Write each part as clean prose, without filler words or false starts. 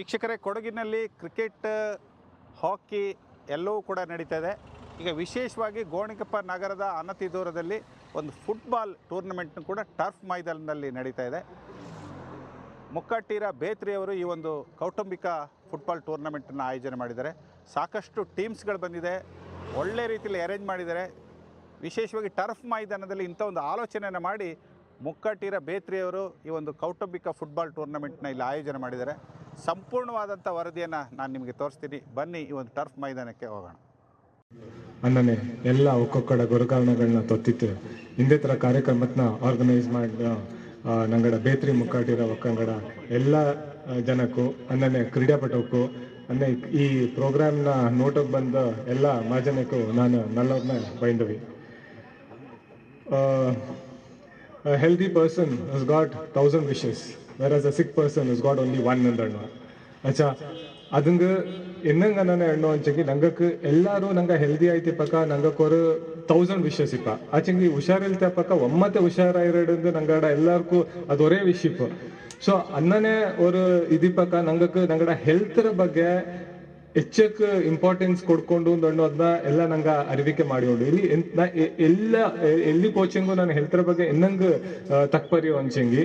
ವೀಕ್ಷಕರೇ, ಕೊಡಗಿನಲ್ಲಿ ಕ್ರಿಕೆಟ್, ಹಾಕಿ ಎಲ್ಲವೂ ಕೂಡ ನಡೀತಾ ಇದೆ. ಈಗ ವಿಶೇಷವಾಗಿ ಗೋಣಿಕೊಪ್ಪ ನಗರದ ಅನತಿ ದೂರದಲ್ಲಿ ಒಂದು ಫುಟ್ಬಾಲ್ ಟೂರ್ನಮೆಂಟ್ನು ಕೂಡ ಟರ್ಫ್ ಮೈದಾನದಲ್ಲಿ ನಡೀತಾ ಇದೆ. ಮುಕ್ಕಟ್ಟೀರ ಬೇತ್ರಿಯವರು ಈ ಒಂದು ಕೌಟುಂಬಿಕ ಫುಟ್ಬಾಲ್ ಟೂರ್ನಮೆಂಟನ್ನು ಆಯೋಜನೆ ಮಾಡಿದ್ದಾರೆ. ಸಾಕಷ್ಟು ಟೀಮ್ಸ್ಗಳು ಬಂದಿದೆ, ಒಳ್ಳೆ ರೀತಿಯಲ್ಲಿ ಅರೇಂಜ್ ಮಾಡಿದ್ದಾರೆ. ವಿಶೇಷವಾಗಿ ಟರ್ಫ್ ಮೈದಾನದಲ್ಲಿ ಇಂಥ ಒಂದು ಆಲೋಚನೆಯನ್ನು ಮಾಡಿ ಮುಕ್ಕಟ್ಟೀರ ಬೇತ್ರಿಯವರು ಈ ಒಂದು ಕೌಟುಂಬಿಕ ಫುಟ್ಬಾಲ್ ಟೂರ್ನಮೆಂಟ್ನ ಇಲ್ಲಿ ಆಯೋಜನೆ ಮಾಡಿದ್ದಾರೆ. ಸಂಪೂರ್ಣವಾದಂಥ ವರದಿಯನ್ನು ನಾನು ನಿಮಗೆ ತೋರಿಸ್ತೀನಿ. ಬನ್ನಿ ಈ ಒಂದು ಟರ್ಫ್ ಮೈದಾನಕ್ಕೆ ಹೋಗೋಣ. ಅನ್ನನೆ ಎಲ್ಲ ಒಕ್ಕೊಕ್ಕಡ ಗುರುಕಾರಣಗಳನ್ನ ತೊತ್ತಿತ್ತು ಇಂದೇ ಥರ ಕಾರ್ಯಕ್ರಮನ ಆರ್ಗನೈಸ್ ಮಾಡಿದ ನಂಗಡ ಬೇತ್ರಿ ಮುಕ್ಕಾಟಿರೋ ಒಕ್ಕಂಗಡ ಎಲ್ಲ ಜನಕ್ಕೂ ಅನ್ನನೆ ಕ್ರೀಡಾಪಟುಕ್ಕೂ ಅನ್ನೆ ಈ ಪ್ರೋಗ್ರಾಮ್ನ ನೋಟಕ್ಕೆ ಬಂದ ಎಲ್ಲ ಮಾಜನಕ್ಕೂ ನಾನು ನಲ್ಲವ್ರನ್ನ ಬೈಂದವಿ. A healthy person has got 1,000 wishes, whereas a sick person has got only one ಅಂದಣ್ಣ. ಅಚ್ಚಾ ಅದಂಗೆ ಎನ್ನಂಗ ನಾನು ಎಣ್ಣು ಅಂಚಂಗಿ ನಂಗಕ್ಕೆ ಎಲ್ಲರೂ ನಂಗೆ ಹೆಲ್ದಿ ಆಯ್ತು ಪಕ್ಕ ನಂಗಕ್ಕೊರು 1,000 ವಿಷಸ್ ಇಪ್ಪ ಆಚಂಗಿ ಹುಷಾರಿಲ್ತೆ ಪಕ್ಕ ಒಮ್ಮತ್ತೆ ಹುಷಾರಾಯಿರಡು ನಂಗಡ ಎಲ್ಲಾರ್ಗೂ ಅದು ಒರೇ ವಿಷಿಪ್. ಸೊ ಅನ್ನನೇ ஒரு ಇದಿಪಕ್ಕ ನಂಗಕ್ಕೆ ನಂಗಡ ಹೆಲ್ತ್ರ ಬಗ್ಗೆ ಹೆಚ್ಚಕ್ಕೆ ಇಂಪಾರ್ಟೆನ್ಸ್ ಕೊಡ್ಕೊಂಡು ಅನ್ನೋದನ್ನ ಎಲ್ಲ ನಂಗೆ ಅರಿವಿಕೆ ಮಾಡಿಕೊಂಡು ಇಲ್ಲಿ ಎಲ್ಲ ಎಲ್ಲಿ ಕೋಚಿಂಗು ನಾನು ಹೆಲ್ತ್ರ ಬಗ್ಗೆ ಇನ್ನಂಗೆ ತಕ್ಪರಿಯೋ ಅಂಚಂಗಿ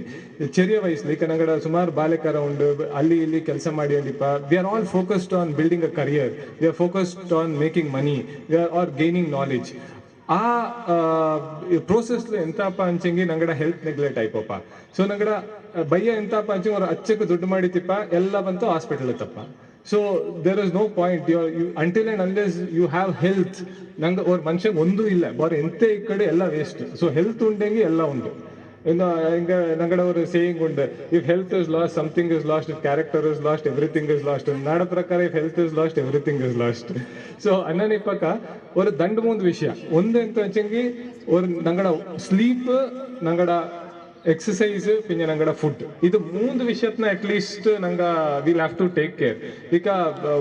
ಚೆರಿಯ ವಯಸ್ಸಲ್ಲಿ ಈಗ ನಂಗಡ ಸುಮಾರು ಬಾಲಕರ ಉಂಡು ಅಲ್ಲಿ ಇಲ್ಲಿ ಕೆಲಸ ಮಾಡಿ ಅಂದಿಪ್ಪ. We are all focused on building a career, we are focused on making money, we are gaining knowledge. ಆ ಪ್ರೋಸೆಸ್ಲು ಎಂತಪ್ಪ ಅಂಚಂಗಿ ನಂಗಡ ಹೆಲ್ತ್ ನೆಗ್ಲೆಕ್ಟ್ ಆಯ್ಪಪ್ಪ. ಸೊ ನಂಗಡ ಬಯ್ಯ ಎಂತಪ್ಪ ಅಂಚಂಗಿ ಅವ್ರು ಅಚ್ಚಕ್ಕೆ ದುಡ್ಡು ಮಾಡಿತಿಪ್ಪ ಎಲ್ಲ ಬಂತು ಹಾಸ್ಪಿಟಲ್ ತಪ್ಪ. So there is no point until and unless you have health. ನಂಗೆ ಅವ್ರ ಮನುಷ್ಯಂಗೆ ಒಂದು ಇಲ್ಲ ಬಾರಿ ಎಂತ ಈ ಕಡೆ ಎಲ್ಲ ವೇಸ್ಟ್. ಸೊ ಹೆಲ್ತ್ ಉಂಡೆಂಗೆ ಎಲ್ಲ ಉಂಟು. ಇನ್ನು ಹಿಂಗ ನಂಗಡ ಅವ್ರ ಸೇಯಿಂಗ್ ಉಂಟು, if health is last something is last, if character is last everything is last. ನಾಡ ಪ್ರಕಾರ if health is last everything is last. So ಅನ್ನನ ಪಕ್ಕ ஒரு ದಂಡ ಮುಂದ್ ವಿಷಯ ಒಂದು ಎಂತ ಹಂಚಂಗಿ ஒரு ನಂಗಡ ಸ್ಲೀಪ್, ನಂಗಡ ಎಕ್ಸಸೈಸ್ ಪಿಂಜ ನಂಗಡ ಫುಡ್, ಇದು ಮೂಂದು ವಿಷಯತ್ನ ಅಟ್ಲೀಸ್ಟ್ ನಂಗ will have to take care. ಈಗ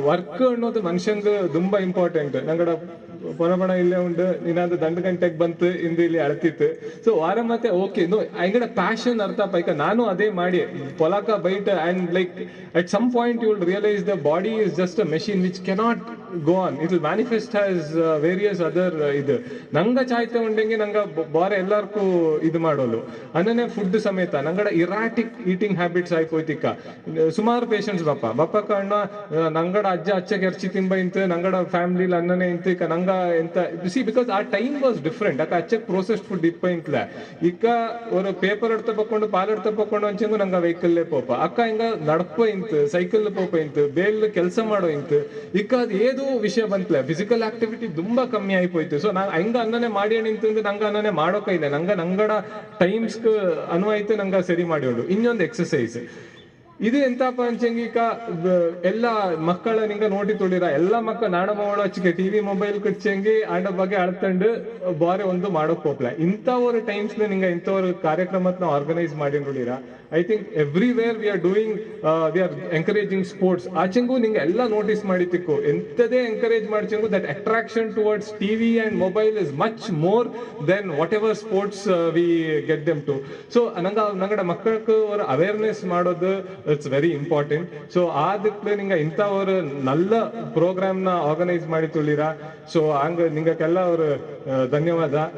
ವರ್ಕ್ ಅನ್ನೋದು ಮನುಷ್ಯಂಗೆ ತುಂಬಾ ಇಂಪಾರ್ಟೆಂಟ್. ನಂಗಡ ಪೊನಪಣ ಇಲ್ಲೇ ಉಂಟು, ನೀನಾದ್ರು ದಂಡ ಗಂಟೆಗೆ ಬಂತು ಇಂದು ಇಲ್ಲಿ ಅಳತಿತ್ತು. ಸೊ ವಾರ ಮತ್ತೆ ಓಕೆ ನೋ ಅಂಗಡ ಪ್ಯಾಷನ್ ಅರ್ಥಪ್ಪ. ಈಗ ನಾನು ಅದೇ ಮಾಡಿ ಪೊಲಕ ಬೈಟ್ and like at some point you will realise the body is just a machine which cannot go on. It will manifest has various other ಇದು. ನಂಗ ಚಾಯ್ತೆ ಉಂಡೆಂಗೆ ನಂಗ ಬಾರ ಎಲ್ಲಾರ್ಗೂ ಇದು ಮಾಡೋದು ಅನ್ನನೇ ಫುಡ್ ಸಮೇತ ನಂಗಡ ಇರಾಟಿಕ್ ಈಟಿಂಗ್ ಹ್ಯಾಬಿಟ್ಸ್ ಆಯ್ಕೋಯ್ತಿಕ್ಕ. ಸುಮಾರು ಪೇಷಂಟ್ಸ್ ಬಪ್ಪ ಕಣ್ಣ ನಂಗಡ ಅಜ್ಜ ಅಚ್ಚಗೆ ಎರ್ಚಿ ತಿಂಬ ಇಂತ ನಂಗಡ ಫ್ಯಾಮಿಲಿ ಅನ್ನನೇ ಇಂತ ಈಗ ನಂಗ ಎಂತ ಸಿ ಬಿಕಾಸ್ ಆ ಟೈಮ್ ವಾಸ್ ಡಿಫ್ರೆಂಟ್. ಅಕ್ಕ ಅಚ್ಚಕ್ ಪ್ರೊಸೆಸ್ಡ್ ಫುಡ್ ಇಪ್ಪ ಇಂತಲ ಈಗ ಒಂದು ಪೇಪರ್ ಎಡ್ತ ಪಕ್ಕೊಂಡು ಪಾಲ್ ಎಡ್ತ ಪಕ್ಕೊಂಡು ಅಂಚಂಗು ನಂಗ ವೆಹಿಕಲ್ಲೇ ಪೋಪ ಅಕ್ಕ ಹಿಂಗ ನಡ್ಪ ಇಂತ ಸೈಕಲ್ ಪೋಪ ಇಂತ ಬೇಲ್ ಕೆಲಸ ಮಾಡೋ ಇಂತ ಈಗ ಅದು ಏದು ವಿಷಯ ಬಂತಲ ಫಿಸಿಕಲ್ ಆಕ್ಟಿವಿಟಿ ತುಂಬಾ ಕಮ್ಮಿ ಆಯ್ಪೋಯ್ತು. ಸೊ ನಾ ಹಂಗ ಅನ್ನನೇ ಮಾಡಿ ನಿಂತಂದ್ರೆ ನಂಗ ಅನ್ನನೇ ಮಾಡೋಕ ಇಲ್ಲ. ನಂಗಡ ಟೈಮ್ಸ್ ಅನ್ವಾಯ್ತು ನಂಗ ಸರಿ ಮಾಡಿಯೋಡು. ಇನ್ನೊಂದು ಎಕ್ಸಸೈಸ್ ಇದು ಎಂತಪ್ಪ ಅಂಚಂಗಿಕ ಎಲ್ಲ ಮಕ್ಕಳ ನಿಂಗ ನೋಡಿ ತೊಳಿರ ಎಲ್ಲ ಮಕ್ಕಳು ನಾಡ ಮಗಳು ಹಚ್ಚಿಗೆ ಟಿವಿ ಮೊಬೈಲ್ ಕಚ್ಚಂಗಿ ಆಡ ಬಗ್ಗೆ ಅಳ್ತಂಡು ಬಾರಿ ಒಂದು ಮಾಡೋಕ್ ಹೋಗ್ಲ. ಇಂಥ ಒಂದು ಟೈಮ್ಸ್ ನಿಂಗ ಇಂಥ ಒಂದು ಕಾರ್ಯಕ್ರಮನ ಆರ್ಗನೈಸ್ ಮಾಡಿ ನೋಡಿರ. I think everywhere we are doing, we are encouraging sports. ಆಚೆಂಗು ನಿಂಗೆ ಎಲ್ಲ ನೋಟಿಸ್ ಮಾಡಿತಿಕ್ಕು ಎಂತದೇ ಎಂಕರೇಜ್ ಮಾಡ್ಚಂಗು that attraction towards TV and mobile is much more than whatever sports we get them to. So ನಂಗಡ ಮಕ್ಕಳಿಗೆ ஒரு ಅವೇರ್ನೆಸ್ ಮಾಡೋದು ಇಟ್ಸ್ ವೆರಿ ಇಂಪಾರ್ಟೆಂಟ್. ಸೊ ಅದಕ್ಕೆ ನಿಂಗ ಇಂಥ ஒரு நல்ல ಪ್ರೋಗ್ರಾಮ್ನ ಆರ್ಗನೈಸ್ ಮಾಡಿ ತುಳಿರ. ಸೊ ಹಂಗ ನಿಂಗಕ್ಕೆಲ್ಲ ಅವರು ಧನ್ಯವಾದ.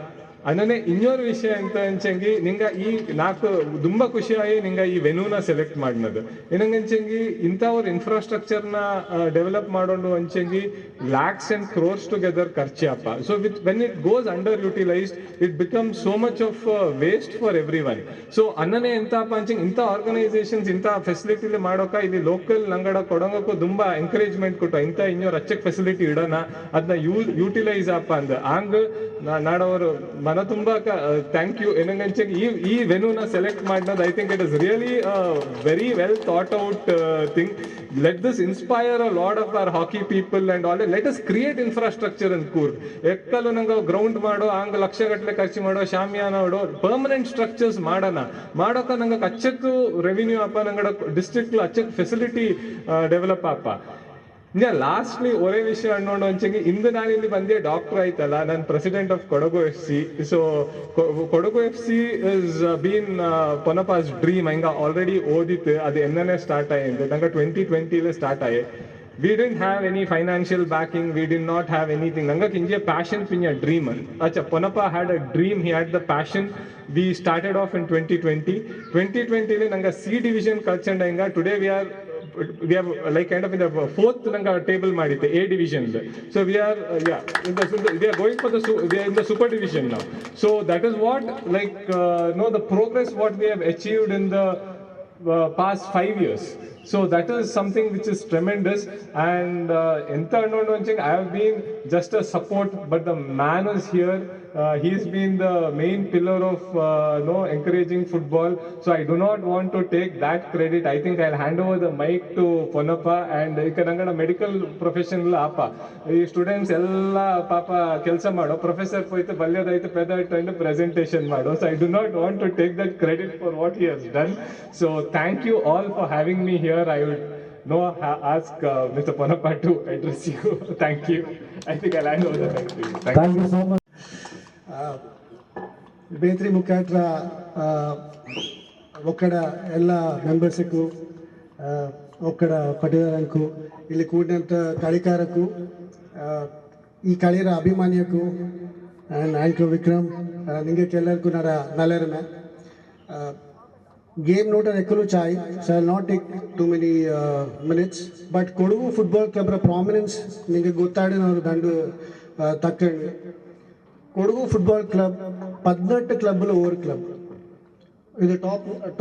ಅನ್ನನೆ ಇನ್ನೊಂದು ವಿಷಯ ಅಂತ ಅಂಚಂಗಿ ನಿಂಗ ಈ ನಾಲ್ಕು ತುಂಬಾ ಖುಷಿಯಾಗಿ ನಿಂಗ ಈ ವೆನ್ಯೂನ ಸೆಲೆಕ್ಟ್ ಮಾಡಿನದು ಏನಂಗ ಅಂಚಂಗಿ ಇಂಥ ಒಂದು ಇನ್ಫ್ರಾಸ್ಟ್ರಕ್ಚರ್ನ ಡೆವಲಪ್ ಮಾಡೋದು ಅಂಚಂಗಿ ಲ್ಯಾಕ್ಸ್ ಅಂಡ್ ಕ್ರೋರ್ಸ್ ಟುಗೆದರ್ ಖರ್ಚಪ್ಪ. So with when it goes under utilised it become so much of waste for everyone. So ಅನ್ನನೇ ಎಂತಪ್ಪ ಅಂಚಂಗಿ ಇಂಥ ಆರ್ಗನೈಸೇಷನ್ಸ್ ಇಂಥ ಫೆಸಿಲಿಟಿ ಮಾಡೋಕ ಇಲ್ಲಿ ಲೋಕಲ್ ನಂಗಡ ಕೊಡಂಗಕ್ಕೂ ತುಂಬಾ ಎಂಕರೇಜ್ಮೆಂಟ್ ಕೊಟ್ಟು ಇಂಥ ಇನ್ನೊಂದು ಹಚ್ಚಕ್ ಫೆಸಿಲಿಟಿ ಇಡೋಣ, ಅದನ್ನ ಯೂಟಿಲೈಸ್ ಅಪ್ಪ ಅಂದ ಹಂಗ ನಾಡವರು ಮನ ತುಂಬಾ ಥ್ಯಾಂಕ್ ಯು. ಏನಂಗಂಚಂಗಿ ಈ ವೆನ್ಯೂನ ಸೆಲೆಕ್ಟ್ ಮಾಡಿನದು I think it is really very well thought out thing. Let this inspire a lot of our hockey people and all. Let us create infrastructure in Coorg. ಎಕ್ಕಲು ನಂಗೆ ಗ್ರೌಂಡ್ ಮಾಡೋ ಹಂಗ ಲಕ್ಷ ಗಟ್ಟಲೆ ಖರ್ಚು ಮಾಡೋ ಶಾಮಿಯಾನ ಮಾಡೋ ಪರ್ಮನೆಂಟ್ ಸ್ಟ್ರಕ್ಚರ್ಸ್ ಮಾಡೋಕ ನಂಗೆ ಅಚ್ಚಕ್ಕೂ ರೆವಿನ್ಯೂ ಅಪ್ಪ, ನಂಗಡ ಡಿಸ್ಟ್ರಿಕ್ಟ್ ಅಚ್ಚಕ್ ಫೆಸಿಲಿಟಿ ಡೆವಲಪ್ ಅಪ್ಪ. ಲಾಸ್ಟ್ಲಿ ಒರೇ ವಿಷಯ ಅನ್ನೋಣ ಒಂಚೆಗೆ ಇಂದು ನಾನು ಇಲ್ಲಿ ಬಂದೆ ಡಾಕ್ಟರ್ ಆಯ್ತಲ್ಲ, ನಾನು president of Kodagu FC. So Kodagu FC is been ಪೊನಪಾಸ್ ಡ್ರೀಮ್ ಹಂಗ ಆಲ್ರೆಡಿ ಓದಿತ್ತು. ಅದು ಎನ್ನನೇ ಸ್ಟಾರ್ಟ್ ಆಯ್ತು ನಂಗೆ 2020 ಸ್ಟಾರ್ಟ್ ಆಯೆ. We didn't have any financial backing, we did not have anything. Nanga kinje passion pinya dream. Acha Ponapa had a dream, he had the passion. We started off in 2020. 2020 le nanga C division kalchandanga. Today we have like kind of in the fourth nanga table madite A division. So we are we are going for we are in the super division now. So that is what like the progress what we have achieved in the past 5 years. So that is something which is tremendous. And I have been just a support, but the man is here. He's been the main pillar of encouraging football. So I do not want to take that credit. I think I'll hand over the mic to Ponapa and Ikanangana medical professional apa. The students ella papa kelsa mado professor poite balyadaite pedaite presentation mado. So I do not want to take that credit for what he has done. So thank you all for having me here. I would ask Mr. Ponapa to address you. Thank you. I think I'll hand over the mic to you. Thank you so much. Bethri ಮುಖಾಂತರ ಒಕ್ಕಡ ಎಲ್ಲ ಮೆಂಬರ್ಸಿಗೂ ಒಕ್ಕಡ ಪಟೇಲರಂಕು ಇಲ್ಲಿ ಕೂಡಿದಂಥ ಕಳಿಕಾರಕ್ಕೂ ಈ ಕಳಿಯರ ಅಭಿಮಾನಿಯಕ್ಕೂ anchor Vikram ನಿಂಗೆಲ್ಲರಿಗೂ ನಲ್ಲರಮೆ ಗೇಮ್ ನೋಟರ್ ಎಕ್ಕಲು ಚಾಯ್ so I not take too many minutes but Kodagu football ಕ್ಲಬ್ರ ಪ್ರಾಮಿನೆನ್ಸ್ ನಿಮಗೆ ಗೊತ್ತಾಡಿನವರು ದಂಡು ತಕ್ಕಂಡು ಕೊಡಗು ಫುಟ್ಬಾಲ್ ಕ್ಲಬ್ 18 ಕ್ಲಬ್ಲು ಓವರ್ ಕ್ಲಬ್ ಇದು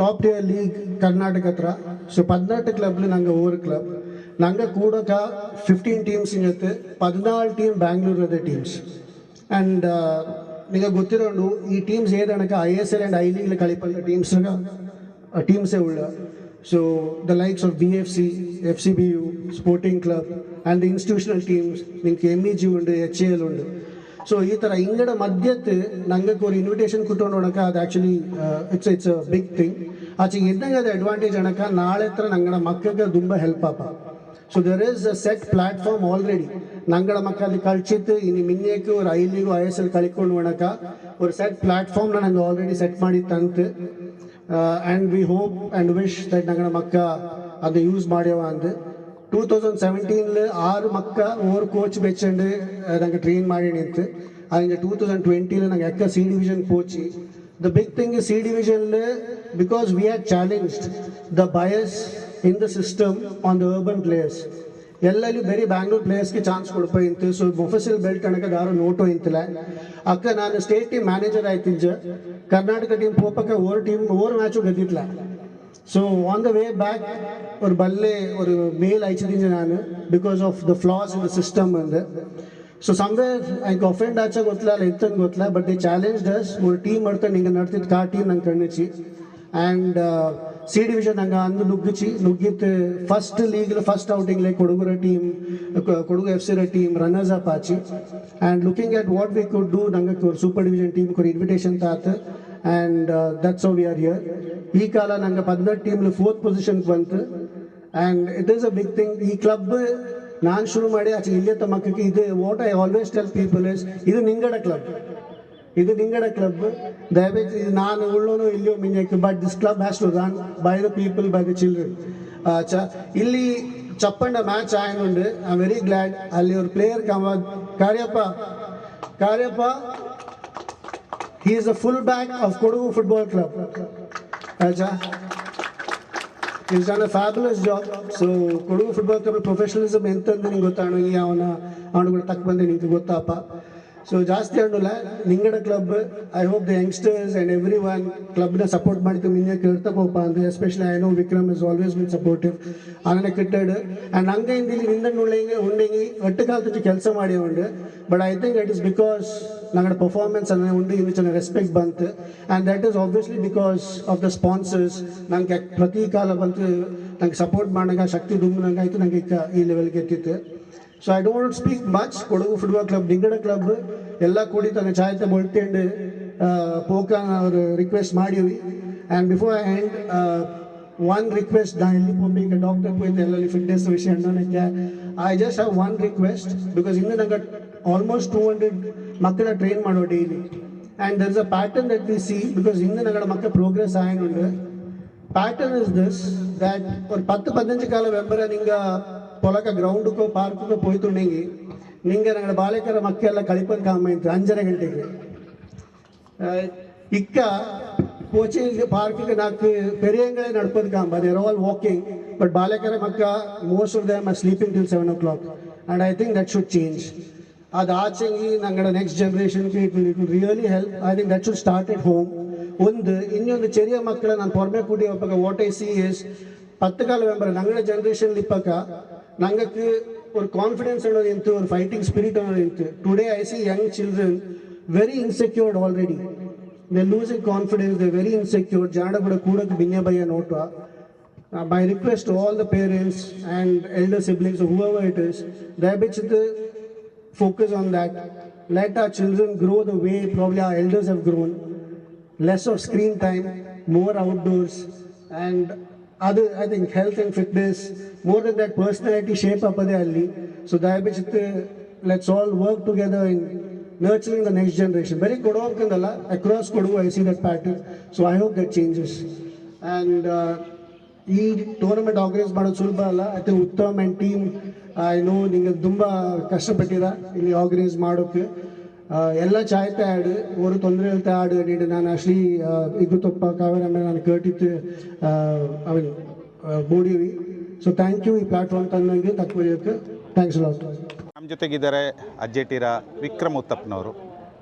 ಟಾಪ್ ಟಿಯರ್ ಲೀಗ್ ಕರ್ನಾಟಕ ಹತ್ರ. ಸೊ 18 ಕ್ಲಬ್ಲು ನಂಗೆ ಓವರ್ ಕ್ಲಬ್ ನಂಗೆ ಕೂಡಕ 15 ಟೀಮ್ಸ್ ಇಂಜತ್ತು 14 ಟೀಮ್ ಬ್ಯಾಂಗ್ಳೂರದ ಟೀಮ್ಸ್. ಆ್ಯಂಡ್ ನಿಮಗೆ ಗೊತ್ತಿರೋದು ಈ ಟೀಮ್ಸ್ ಏದನಕ ISL ಆ್ಯಂಡ್ I ಲೀಗ್ಲಿ ಕಳಿಪಲ್ಲ ಟೀಮ್ಸೇ ಉಳ್ಳ. So the likes of BFC, FCBU, sporting club and the institutional teams ನಿಂಗೆ MEG ಉಂಡು, HAL ಉಂಡು. ಸೊ ಈ ಥರ ಇಂಗಡ ಮಧ್ಯತ್ತು ನಂಗೆ ஒரு ಇನ್ವಿಟೇಷನ್ ಕೊಟ್ಟು ನೋಡಕ ಅದು actually it's a big thing. ಆಚೆ ಇದ್ದಂಗೆ ಅದು ಅಡ್ವಾಂಟೇಜ್ ಅನಕ ನಾಳೆ ಹತ್ರ ನಂಗಡ ಮಕ್ಕಳಿಗೆ ತುಂಬ ಹೆಲ್ಪ್ ಆಪ. So there is a set platform already ನಂಗಡ ಮಕ್ಕಳಲ್ಲಿ ಕಳ್ಸಿತ್ತು ಇನ್ನು ಮಿನ್ನೇಕು ஒரு I ಲೀಗು ISL ಕಳಿಕೊಂಡು ಒಣಕ ஒரு ಸೆಟ್ ಪ್ಲಾಟ್ಫಾರ್ಮ್ನ ನಂಗೆ ಆಲ್ರೆಡಿ ಸೆಟ್ ಮಾಡಿತ್ತಂತೆ. And we hope and wish that ನಂಗಡ ಮಕ್ಕ ಅದು ಯೂಸ್ ಮಾಡ್ಯವ ಅಂದು 2017 6 ಮಕ್ಕ ಓವರ್ ಕೋಚ್ ಬೆಚ್ಚಂಡು ನಂಗೆ ಟ್ರೈನ್ ಮಾಡಿ ನಿಂತು ಹಂಗೆ 2020 ನಂಗೆ ಅಕ್ಕ C division ಕೋಚಿ. The big thing is C division because we had challenged the bias in the system on the urban players. ಎಲ್ಲಲ್ಲಿ ಬೇರೆ ಬ್ಯಾಂಗ್ಳೂರ್ ಪ್ಲೇಯರ್ಸ್ಗೆ ಚಾನ್ಸ್ ಕೊಡ್ಪೋ ಇಂತು. ಸೊ ಪ್ರೊಫೆಷನಲ್ ಬೆಲ್ಟ್ ಅನಕ ಯಾರು ನೋಟೋ ಇಂತಿಲ್ಲ ಅಕ್ಕ ನಾನು ಸ್ಟೇಟ್ ಟೀಮ್ ಮ್ಯಾನೇಜರ್ ಆಯ್ತಿದ್ದ ಕರ್ನಾಟಕ ಟೀಮ್ ಪೋಪಕ್ಕ ಓವರ್ ಮ್ಯಾಚು ಗೆದ್ದಿಲ್ಲ. So on the way back ஒரு பல்லே ஒரு மேல் அயச்சிருந்தேன் நான் because of the flaws in the system வந்து. ಸೊ ಸಮ್ವೇರ್ ಐಕ್ ಅಫೆಂಡ್ ಆಚೆ ಗೊತ್ತಿಲ್ಲ ಅಲ್ಲ ಇತ್ತಂಗೆ ಗೊತ್ತಿಲ್ಲ ಬಟ್ ದೇ ಚಾಲೆಂಜ್ ಡಸ್ ಒಂದು ಟೀಮ್ ಮಾಡ್ತಾ ನಿಂಗೆ ನಡ್ತಿದ್ದು ಕಾ ಟೀಮ್ ನಂಗೆ ಕಣ್ಣಿಚ್ಚಿ. ಆ್ಯಂಡ್ C division ನಂಗೆ ಅಂದು ನುಗ್ಗಿತ್ತು ಫಸ್ಟ್ ಲೀಗ್ಲ ಫಸ್ಟ್ ಔಟಿಂಗ್ಲೆ ಕೊಡಗುರ ಟೀಮ್ ಕೊಡಗು FC ರ ಟೀಮ್ ರನ್ನರ್ಸ್ ಅಪ್ ಆಚಿ. And looking at what we could do ನಂಗೆ ಸೂಪರ್ ಡಿವಿಷನ್ ಟೀಮ್ ಇನ್ವಿಟೇಷನ್ ತಾತು. And that's how we are here. ಈ ಕಾಲ ನಂಗೆ 18 ಟೀಮ್ಲು 4th ಪೊಸಿಷನ್ಗೆ ಬಂತು. And it is a big thing. ಈ ಕ್ಲಬ್ ನಾನು ಶುರು ಮಾಡಿ ಆಚೆ ಇಲ್ಲೇ ತಮ್ಮಕ್ಕೆ ಇದು what I always tell people is ಇದು ನಿಂಗಡ ಕ್ಲಬ್, ಇದು ನಿಂಗಡ ಕ್ಲಬ್. ದಯವಿಟ್ಟು ನಾನು ಉಳ್ಳೋನು ಇಲ್ಲಿಯೋ ಮಿಂಜಕ್ಕೆ but this club has to run by the people, by the children. ಇಲ್ಲಿ ಚಪ್ಪಂಡ ಮ್ಯಾಚ್ ಆಯ್ನುಂಡು. I am very glad. ಅಲ್ಲಿ ஒரு player Kariappa he is the full back of Kodagu Football Club. He's done a fabulous job. So Kodagu Football Club professionalism ಎಂತಂದು ನಿಂಗೆ ಗೊತ್ತಾಣು ಈ ಅವನು ಕೂಡ ತಕ್ಕ ಬಂದೆ ನಿಂಗೆ ಗೊತ್ತಪ್ಪ. ಸೊ ಜಾಸ್ತಿ ಅನ್ನೋಲ್ಲ ನಿಂಗಡ club. I hope the youngsters and everyone ಕ್ಲಬ್ನ ಸಪೋರ್ಟ್ ಮಾಡಿತ್ತು ಮಿನ್ನೆ ಕೇಳ್ತಕೋಪ ಅಂದ್ರೆ especially I know Vikram is always been supportive അങ്ങനെ കിട്ടേട്. ആൻഡ് അങ്ങ ഇന്ത്യയിൽ ഉണ്ടെങ്കിൽ ഒട്ടുകാലത്ത് ಕೆಲಸ ಮಾಡಿ ഉണ്ട്. But I think it is because ഞങ്ങളുടെ പെർഫോമൻസ് അങ്ങനെ ഉണ്ട് ഇന്ന് ചില ರೆಸ್ಪೆಕ್ಟ್ ಬಂತು. And that is obviously because of the sponsors. ನಂಗೆ ಪ್ರತಿ ಕಾಲ ಬಂತು ನಂಗೆ ಸಪೋರ್ಟ್ ಮಾಡಂಗ ಶಕ್ತಿ ದುಂಬನಂಗೆ ಆಯಿತು ನಂಗೆ ಈ ಲೆವೆಲ್ಗೆ ಎತ್ತಿತ್ತು. So I don't speak much. Kodagu football club ನಿಂಗಡ ಕ್ಲಬ್ ಎಲ್ಲ ಕೂಡಿ ತನ್ನ ಚಾಯ್ತೆ ಬೊಳ್ತಂಡು ಪೋಕ ಅವರು ರಿಕ್ವೆಸ್ಟ್ ಮಾಡಿವಿ. And before I end one request daily pumping a doctor with elderly fitness vision I just have one request because in the almost 200 makkala train mado daily and there is a pattern that we see because in the nagada makka progress ayinundi pattern is this that or 10-15 kala member ninga polaka ground ko park ko poyitundingi ninga nagada balekara makkella kalipan kaamaintu 5:30 ಗಂಟೆಗೆ ikka coaching park నాకు పెరియంగలే నడపదు కాంబ they are all walking but balekara makka most of them are sleeping till 7 o'clock and I think that should change ad aachengi nangada next generation ki it will really help I think that should start at home ಒಂದು ಇನ್ನೊಂದು ಚೆರಿಯ ಮಕ್ಕಳ ನಾನು ಪೊರ್ಮೆ ಕೂಡಿ ಒಬ್ಬ what I C is 10 ಕಾಲ member ನಂಗಡ generation ಇಪ್ಪಕ ನಂಗಕ್ಕೆ ஒரு confidence ಅನ್ನೋದು ಇಂತು ஒரு ಫೈಟಿಂಗ್ ಸ್ಪಿರಿಟ್ ಅನ್ನೋದು ಇಂತು today I see young children very insecured already they're losing confidence they're very insecure jana kuda binne baya notwa my request to all the parents and elder siblings or whoever it is they focus on that let our children grow the way probably our elders have grown less of screen time more outdoors and other I think health and fitness more than that personality shape up ade alli so let's all work together in nurturing the next generation very good okandalla across kodugu I see that pattern so I hope that changes and ee tournament organize ಮಾಡೋದು ಸುಲಭ ಅಲ್ಲ ಅತಿ ಉತ್ತಮ and team I know ninge ತುಂಬಾ ಕಷ್ಟಪಟ್ಟಿರಾ ಇಲ್ಲಿ organise ಮಾಡೋಕೆ ಎಲ್ಲ ಚಾಯ್ತಾ ಆಡು ಒಂದು ತೊಂದರೆ ಇಲ್ತಾ ಆಡು ನೀಡು ನಾನು ಅಶ್ಲಿ ಇದು ತಪ್ಪ ಕಾವೇರಿ ನಾನು ಕೇಳಿತ್ತು ಐ ಮೀನ್ ಬೋಡಿವಿ ಸೊ ಥ್ಯಾಂಕ್ ಯು ಈ ಪ್ಲಾಟ್ಫಾರ್ಮ್ ತಂದಂಗೆ ತಕ್ಕೋಯಕ್ಕೆ ಥ್ಯಾಂಕ್ಸ್ ಲಾಟ್ ನಮ್ಮ ಜೊತೆಗಿದ್ದಾರೆ ಅಜ್ಜೆಟಿರ ವಿಕ್ರಮ್ ಉತ್ತಪ್ಪನವರು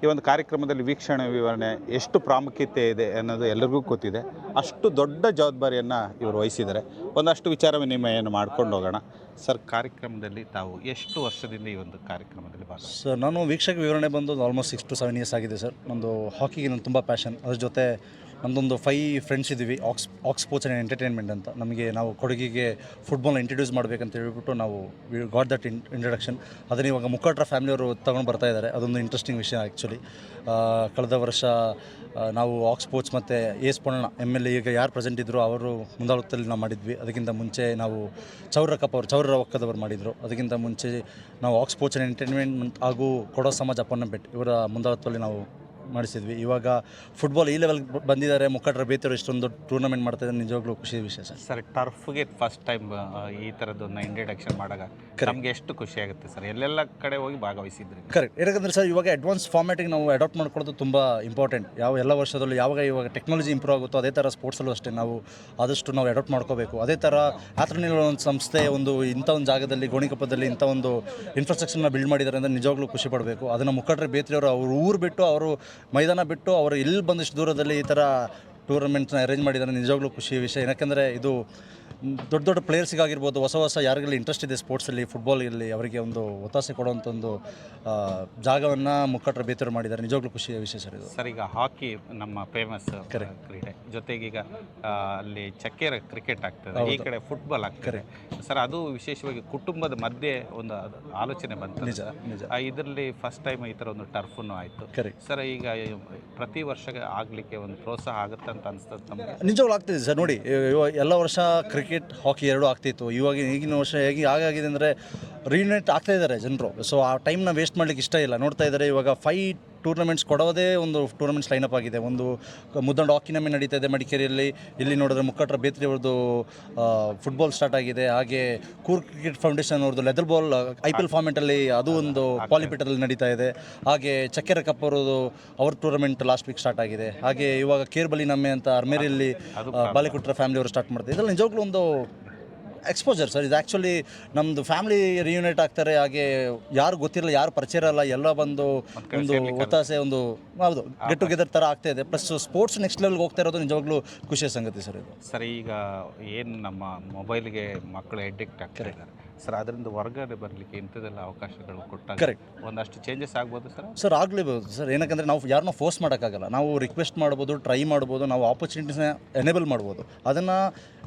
ಈ ಒಂದು ಕಾರ್ಯಕ್ರಮದಲ್ಲಿ ವೀಕ್ಷಣೆ ವಿವರಣೆ ಎಷ್ಟು ಪ್ರಾಮುಖ್ಯತೆ ಇದೆ ಅನ್ನೋದು ಎಲ್ಲರಿಗೂ ಗೊತ್ತಿದೆ ಅಷ್ಟು ದೊಡ್ಡ ಜವಾಬ್ದಾರಿಯನ್ನು ಇವರು ವಹಿಸಿದ್ದಾರೆ ಒಂದಷ್ಟು ವಿಚಾರ ವಿನಿಮಯವನ್ನು ಮಾಡ್ಕೊಂಡು ಹೋಗೋಣ ಸರ್ ಕಾರ್ಯಕ್ರಮದಲ್ಲಿ ತಾವು ಎಷ್ಟು ವರ್ಷದಿಂದ ಈ ಒಂದು ಕಾರ್ಯಕ್ರಮದಲ್ಲಿ ಭಾಗ ಸರ್ ನಾನು ವೀಕ್ಷಕ ವಿವರಣೆ ಬಂದು ಆಲ್ಮೋಸ್ಟ್ 6 to 7 years ಆಗಿದೆ ಸರ್ ನಂದು ಹಾಕಿಗೆ ನಾನು ತುಂಬ ಪ್ಯಾಷನ್ ಅದ್ರ ಜೊತೆ ನಮ್ಮದೊಂದು 5 ಫ್ರೆಂಡ್ಸ್ ಇದ್ದೀವಿ ಆಕ್ಸ್ ಸ್ಪೋರ್ಟ್ಸ್ ಆ್ಯಂಡ್ ಎಂಟರ್ಟೈನ್ಮೆಂಟ್ ಅಂತ ನಮಗೆ ನಾವು ಕೊಡಗಿಗೆ ಫುಟ್ಬಾಲ್ನ ಇಂಟ್ರಡ್ಯೂಸ್ ಮಾಡಬೇಕಂತ ಹೇಳ್ಬಿಟ್ಟು ನಾವು ಗಾಟ್ ದಟ್ ಇಂಟ್ರಡಕ್ಷನ್ ಅದನ್ನು ಇವಾಗ ಮುಖಾಟ್ರ ಫ್ಯಾಮಿಲಿಯವರು ತೊಗೊಂಡು ಬರ್ತಾ ಇದ್ದಾರೆ ಅದೊಂದು ಇಂಟ್ರೆಸ್ಟಿಂಗ್ ವಿಷಯ ಆ್ಯಕ್ಚುಲಿ ಕಳೆದ ವರ್ಷ ನಾವು ಆಕ್ಸ್ ಸ್ಪೋರ್ಟ್ಸ್ ಮತ್ತು ಸ್ಪೋರ್ಟ್ನ MLA ಈಗ ಯಾರು ಪ್ರೆಸೆಂಟ್ ಇದ್ದರು ಅವರು ಮುಂದಾಳತ್ವದಲ್ಲಿ ನಾವು ಮಾಡಿದ್ವಿ ಅದಕ್ಕಿಂತ ಮುಂಚೆ ನಾವು ಚೌರ ಒಕ್ಕದವರು ಮಾಡಿದರು ಅದಕ್ಕಿಂತ ಮುಂಚೆ ನಾವು ಆಕ್ಸ್ ಸ್ಪೋರ್ಟ್ಸ್ ಆ್ಯಂಡ್ ಎಂಟರ್ಟೈನ್ಮೆಂಟ್ ಹಾಗೂ ಕೊಡೋ ಸಮಾಜ ಅಪ್ಪನ್ನಪೇಟೆ ಇವರ ಮುಂದಾಳತ್ವದಲ್ಲಿ ನಾವು ಮಾಡಿಸಿದ್ವಿ ಇವಾಗ ಫುಟ್ಬಾಲ್ ಈ ಲೆವೆಲ್ ಬಂದಿದ್ದಾರೆ ಮುಖಂಡರ ಬೇತಿಯವರು ಇಷ್ಟೊಂದು ಟೂರ್ನಮೆಂಟ್ ಮಾಡ್ತಾಯಿದ್ದಾರೆ ನಿಜವಾಗ್ಲೂ ಖುಷಿ ವಿಷಯ ಸರ್ ಟರ್ಫ್ಗೆ ಫಸ್ಟ್ ಟೈಮ್ ಈ ಥರದ್ದೊಂದು ಇಂಟ್ರಡಕ್ಷನ್ ಮಾಡಾಗ ನಮಗೆ ಎಷ್ಟು ಖುಷಿ ಆಗುತ್ತೆ ಸರ್ ಎಲ್ಲೆಲ್ಲ ಕಡೆ ಹೋಗಿ ಭಾಗವಹಿಸಿದ್ರಿ ಕರೆಕ್ಟ್ ಯಾಕಂದರೆ ಸರ್ ಇವಾಗ ಅಡ್ವಾನ್ಸ್ ಫಾರ್ಮ್ಯಾಟಿಗೆ ನಾವು ಅಡಾಪ್ಟ್ ಮಾಡ್ಕೊಳ್ಳೋದು ತುಂಬ ಇಂಪಾರ್ಟೆಂಟ್ ಎಲ್ಲ ವರ್ಷದಲ್ಲೂ ಇವಾಗ ಟೆಕ್ನಾಲಜಿ ಇಂಪ್ರೂವ್ ಆಗುತ್ತೋ ಅದೇ ಥರ ಸ್ಪೋರ್ಟ್ಸಲ್ಲೂ ಅಷ್ಟೇ ನಾವು ಆದಷ್ಟು ನಾವು ಅಡಾಪ್ಟ್ ಮಾಡ್ಕೋಬೇಕು ಅದೇ ಥರ ಆತನಿರೋ ಒಂದು ಸಂಸ್ಥೆ ಇಂಥ ಒಂದು ಜಾಗದಲ್ಲಿ ಗೋಣಿಕೊಪ್ಪದಲ್ಲಿ ಇಂಥ ಒಂದು ಇನ್ಫ್ರಾಸ್ಟ್ರಕ್ಚರ್ನ ಬಿಲ್ಡ್ ಮಾಡಿದ್ದಾರೆ ಅಂದರೆ ನಿಜವಾಗ್ಲೂ ಖುಷಿ ಪಡಬೇಕು ಅದನ್ನು ಮುಖಂಡರು ಬೇತಿಯವರು ಅವ್ರ ಊರು ಬಿಟ್ಟು ಅವರು ಮೈದಾನ ಬಿಟ್ಟು ಅವರು ಎಲ್ಲಿ ಬಂದಿಷ್ಟು ದೂರದಲ್ಲಿ ಈ ಥರ ಟೂರ್ನಮೆಂಟ್ನ ಅರೇಂಜ್ ಮಾಡಿದ್ದಾರೆ ನಿಜವಾಗ್ಲೂ ಖುಷಿ ವಿಷಯ ಯಾಕೆಂದರೆ ಇದು ದೊಡ್ಡ ದೊಡ್ಡ ಪ್ಲೇಯರ್ಸಿಗಾಗಿರ್ಬೋದು ಹೊಸ ಯಾರಿಗೆಲ್ಲ ಇಂಟ್ರೆಸ್ಟ್ ಇದೆ ಸ್ಪೋರ್ಟ್ಸಲ್ಲಿ ಫುಟ್ಬಾಲಲ್ಲಿ ಅವರಿಗೆ ಒಂದು ಒತ್ತಾಸೆ ಕೊಡುವಂಥ ಒಂದು ಜಾಗವನ್ನು ಮುಖಂಡರು ಬೇತರು ಮಾಡಿದ್ದಾರೆ ನಿಜವಾಗ್ಲೂ ಖುಷಿಯ ವಿಷಯ ಸರ್ ಇದು ಸರ್ ಈಗ ಹಾಕಿ ನಮ್ಮ ಫೇಮಸ್ ಕ್ರೀಡೆ ಜೊತೆಗೀಗ ಅಲ್ಲಿ ಚಕ್ಕೆರ ಕ್ರಿಕೆಟ್ ಆಗ್ತದೆ ಈ ಕಡೆ ಫುಟ್ಬಾಲ್ ಆಗ್ತದೆ ಸರ್ ಅದು ವಿಶೇಷವಾಗಿ ಕುಟುಂಬದ ಮಧ್ಯೆ ಒಂದು ಆಲೋಚನೆ ಬಂತು ನಿಜ ಇದರಲ್ಲಿ ಫಸ್ಟ್ ಟೈಮ್ ಈ ಥರ ಒಂದು ಟರ್ಫನ್ನು ಆಯಿತು ಸರ್ ಈಗ ಪ್ರತಿ ವರ್ಷ ಆಗಲಿಕ್ಕೆ ಒಂದು ಪ್ರೋತ್ಸಾಹ ಆಗುತ್ತೆ ಅಂತ ಅನಿಸ್ತದೆ ನಮಗೆ ನಿಜವಾಗ್ಲೂ ಆಗ್ತಿದೆ ಸರ್ ನೋಡಿ ಎಲ್ಲ ವರ್ಷ ಕ್ರಿಕೆಟ್ ಹಾಕಿ ಎರಡೂ ಆಗ್ತಿತ್ತು ಈಗಿನ ವರ್ಷ ಆಗಾಗಿದೆ ಅಂದರೆ ರಿಯೂನೈಟ್ ಆಗ್ತಾ ಇದ್ದಾರೆ ಜನರು ಸೊ ಆ ಟೈಮ್ನ ವೇಸ್ಟ್ ಮಾಡಲಿಕ್ಕೆ ಇಷ್ಟ ಇಲ್ಲ ನೋಡ್ತಾ ಇದ್ದಾರೆ ಇವಾಗ 5 ಟೂರ್ನಮೆಂಟ್ಸ್ ಕೊಡೋದೇ ಒಂದು ಟೂರ್ನಮೆಂಟ್ಸ್ ಲೈನಪ್ ಆಗಿದೆ ಒಂದು ಮುದ್ದಂಡು ಹಾಕಿನಮ್ಮೆ ನಡೀತಾ ಇದೆ ಮಡಿಕೇರಿಯಲ್ಲಿ ಇಲ್ಲಿ ನೋಡಿದ್ರೆ ಮುಖಂಡರ ಬೇತ್ರಿ ಅವ್ರದ್ದು ಫುಟ್ಬಾಲ್ ಸ್ಟಾರ್ಟ್ ಆಗಿದೆ ಹಾಗೆ ಕೂರ್ಗ್ ಕ್ರಿಕೆಟ್ ಫೌಂಡೇಶನ್ ಅವ್ರದ್ದು ಲೆದರ್ ಬಾಲ್ IPL ಫಾರ್ಮೆಟಲ್ಲಿ ಅದು ಒಂದು ಪಾಲಿಪೀಠದಲ್ಲಿ ನಡೀತಾ ಇದೆ ಹಾಗೆ ಚಕ್ಕೆರ ಕಪ್ ಅವ್ರ ಟೂರ್ನಮೆಂಟ್ ಲಾಸ್ಟ್ ವೀಕ್ ಸ್ಟಾರ್ಟ್ ಆಗಿದೆ ಹಾಗೆ ಇವಾಗ ಕೇರ್ಬಲಿ ನಮ್ಮೆ ಅಂತ ಅರ್ಮೇರಿಯಲ್ಲಿ ಬಾಲಿಕುಟ್ರ ಫ್ಯಾಮಿಲಿ ಅವರು ಸ್ಟಾರ್ಟ್ ಮಾಡ್ತಾರೆ ಇದರಲ್ಲಿ ನಿಜವಾಗ್ಲೂ ಒಂದು ಎಕ್ಸ್ಪೋಜರ್ ಸರ್ ಇದು ಆ್ಯಕ್ಚುಲಿ ನಮ್ಮದು ಫ್ಯಾಮಿಲಿ ರಿಯೂನೈಟ್ ಆಗ್ತಾರೆ ಹಾಗೆ ಯಾರು ಗೊತ್ತಿರಲ್ಲ ಯಾರು ಪರಿಚಯ ಇರಲ್ಲ ಎಲ್ಲ ಬಂದು ಒಂದು ಒತ್ತಾಸೆ ಒಂದು ಹೌದು ಗೆಟ್ ಟುಗೆದರ್ ಥರ ಆಗ್ತಾ ಇದೆ ಪ್ಲಸ್ ಸ್ಪೋರ್ಟ್ಸ್ ನೆಕ್ಸ್ಟ್ ಲೆವೆಲ್ಗೆ ಹೋಗ್ತಾ ಇರೋದು ನಿಜವಾಗ್ಲೂ ಖುಷಿಯ ಸಂಗತಿ ಸರ್ ಇದು ಸರ್ ಈಗ ಏನು ನಮ್ಮ ಮೊಬೈಲ್ಗೆ ಮಕ್ಕಳು ಅಡಿಕ್ಟ್ ಆಗ್ತಾರೆ ಸರ್ ಅದರಿಂದ ಹೊರಗಡೆ ಬರಲಿಕ್ಕೆ ಇಂಥದ್ದೆಲ್ಲ ಅವಕಾಶಗಳು ಕೊಟ್ಟಾಗ ಕರೆಕ್ಟ್ ಒಂದಷ್ಟು ಚೇಂಜಸ್ ಆಗ್ಬೋದು ಸರ್ ಆಗಲೇಬೋದು ಸರ್ ಏನಕ್ಕಂದರೆ ನಾವು ಯಾರನ್ನೂ ಫೋರ್ಸ್ ಮಾಡೋಕ್ಕಾಗಲ್ಲ ನಾವು ರಿಕ್ವೆಸ್ಟ್ ಮಾಡ್ಬೋದು ಟ್ರೈ ಮಾಡ್ಬೋದು ನಾವು ಆಪರ್ಚುನಿಟೀಸ್ನ ಎನೇಬಲ್ ಮಾಡ್ಬೋದು ಅದನ್ನು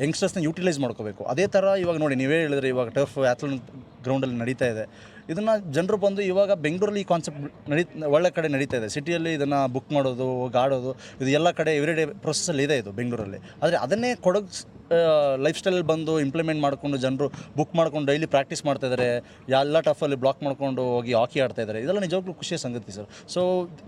ಯಂಗ್ಸ್ಟರ್ಸ್ನ ಯೂಟಿಲೈಸ್ ಮಾಡ್ಕೋಬೇಕು ಅದೇ ಥರ ಇವಾಗ ನೋಡಿ ನೀವೇ ಹೇಳಿದ್ರೆ ಇವಾಗ ಟರ್ಫ್ ಅಥ್ಲೆಟ್ ಗ್ರೌಂಡಲ್ಲಿ ನಡೀತಾ ಇದೆ ಇದನ್ನು ಜನರು ಬಂದು ಇವಾಗ ಬೆಂಗಳೂರಲ್ಲಿ ಈ ಕಾನ್ಸೆಪ್ಟ್ ಒಳ್ಳೆ ಕಡೆ ನಡೀತಾ ಇದೆ ಸಿಟಿಯಲ್ಲಿ ಇದನ್ನು ಬುಕ್ ಮಾಡೋದು ಆಡೋದು ಇದು ಎಲ್ಲ ಕಡೆ ಎವ್ರಿಡೇ ಪ್ರೊಸೆಸ್ಸಲ್ಲಿ ಇದೆ ಇದು ಬೆಂಗಳೂರಲ್ಲಿ ಆದರೆ ಅದನ್ನೇ ಲೈಫ್ ಸ್ಟೈಲ್ ಬಂದು ಇಂಪ್ಲಿಮೆಂಟ್ ಮಾಡಿಕೊಂಡು ಜನರು ಬುಕ್ ಮಾಡ್ಕೊಂಡು ಡೈಲಿ ಪ್ರಾಕ್ಟೀಸ್ ಮಾಡ್ತಾಯಿದ್ದಾರೆ, ಎಲ್ಲ ಟಫಲ್ಲಿ ಬ್ಲಾಕ್ ಮಾಡ್ಕೊಂಡು ಹೋಗಿ ಹಾಕಿ ಆಡ್ತಾಯಿದ್ದಾರೆ. ಇದೆಲ್ಲ ನಿಜವಾಗ್ಲೂ ಖುಷಿಯ ಸಂಗತಿ sir. So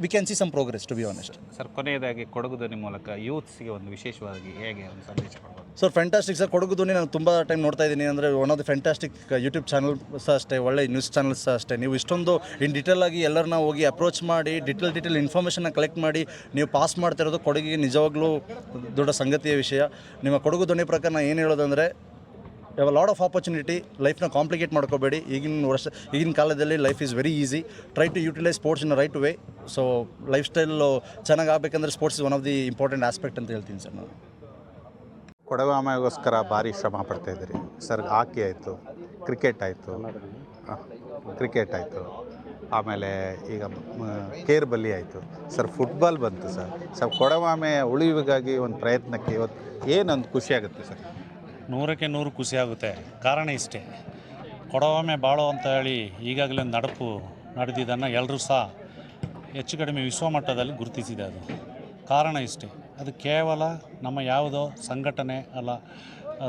we can see some progress to be honest. Sir, ಕೊನೆಯದಾಗಿ ಕೊಡಗು ಧ್ವನಿ ಮೂಲಕ ಯೂತ್ಸ್ಗೆ ಒಂದು ವಿಶೇಷವಾಗಿ ಹೇಗೆ ಒಂದು ಸಂದೇಶ ಕೊಡ್ಬೋದು? Sir fantastic sir. ಕೊಡಗು ಧ್ವನಿ ನಾನು ತುಂಬ ಟೈಮ್ ನೋಡ್ತಾ ಇದ್ದೀನಿ. ಅಂದರೆ one of the fantastic YouTube channel ಸಹ ಅಷ್ಟೇ, ಒಳ್ಳೆ ನ್ಯೂಸ್ ಚಾನಲ್ಸ್ ಸಹ ಅಷ್ಟೇ. ನೀವು ಇಷ್ಟೊಂದು ಇನ್ ಡೀಟೇಲ್ ಆಗಿ ಎಲ್ಲರನ್ನ ಹೋಗಿ ಅಪ್ರೋಚ್ ಮಾಡಿ ಡೀಟೇಲ್ ಇನ್ಫಾರ್ಮೇಷನ್ನ ಕಲೆಕ್ಟ್ ಮಾಡಿ ನೀವು ಪಾಸ್ ಮಾಡ್ತಿರೋದು ಕೊಡಗಿಗೆ ನಿಜವಾಗ್ಲೂ ದೊಡ್ಡ ಸಂಗತಿಯ ವಿಷಯ. ನಿಮ್ಮ ಕೊಡಗು ಧ್ವನಿ ಪ್ರಕಾರ ನಾನು ಏನು ಹೇಳೋದಂದರೆ, ಯಾವ ಲಾಟ್ ಆಫ್ ಆಪರ್ಚುನಿಟಿ. ಲೈಫ್ನ ಕಾಂಪ್ಲಿಕೇಟ್ ಮಾಡ್ಕೋಬೇಡಿ. ಈಗಿನ ಕಾಲದಲ್ಲಿ life is very easy. Try to utilise sports in right way. So life style ಚೆನ್ನಾಗಿ ಆಗಬೇಕಂದ್ರೆ sports is one of the important aspect ಅಂತ ಹೇಳ್ತೀನಿ ಸರ್ ನಾನು. ಕೊಡಗಾಮೆಗೋಸ್ಕರ ಭಾರಿ ಶ್ರಮ ಪಡ್ತಾ ಇದ್ದೀರಿ ಸರ್. ಹಾಕಿ ಆಯಿತು, ಕ್ರಿಕೆಟ್ ಆಯಿತು, ಆಮೇಲೆ ಈಗ ಕೇರ್ಬಲ್ಲಿ ಆಯಿತು ಸರ್, ಫುಟ್ಬಾಲ್ ಬಂತು ಸರ್. ಕೊಡಗಾಮೆ ಉಳಿವಿಗಾಗಿ ಒಂದು ಪ್ರಯತ್ನಕ್ಕೆ ಇವತ್ತು ಏನೊಂದು ಖುಷಿಯಾಗುತ್ತೆ ಸರ್? 100ಕ್ಕೆ 100 ಖುಷಿ ಆಗುತ್ತೆ. ಕಾರಣ ಇಷ್ಟೇ, ಕೊಡಗಾಮೆ ಬಾಳೋ ಅಂತ ಹೇಳಿ ಈಗಾಗಲೇ ನಡೆಪು ನಡೆದಿದ್ದನ್ನು ಎಲ್ಲರೂ ಸಹ ಹೆಚ್ಚು ಕಡಿಮೆ ವಿಶ್ವಮಟ್ಟದಲ್ಲಿ ಗುರುತಿಸಿದೆ. ಅದು ಕಾರಣ ಇಷ್ಟೇ. ಅದು ಕೇವಲ ನಮ್ಮ ಯಾವುದೋ ಸಂಘಟನೆ ಅಲ್ಲ,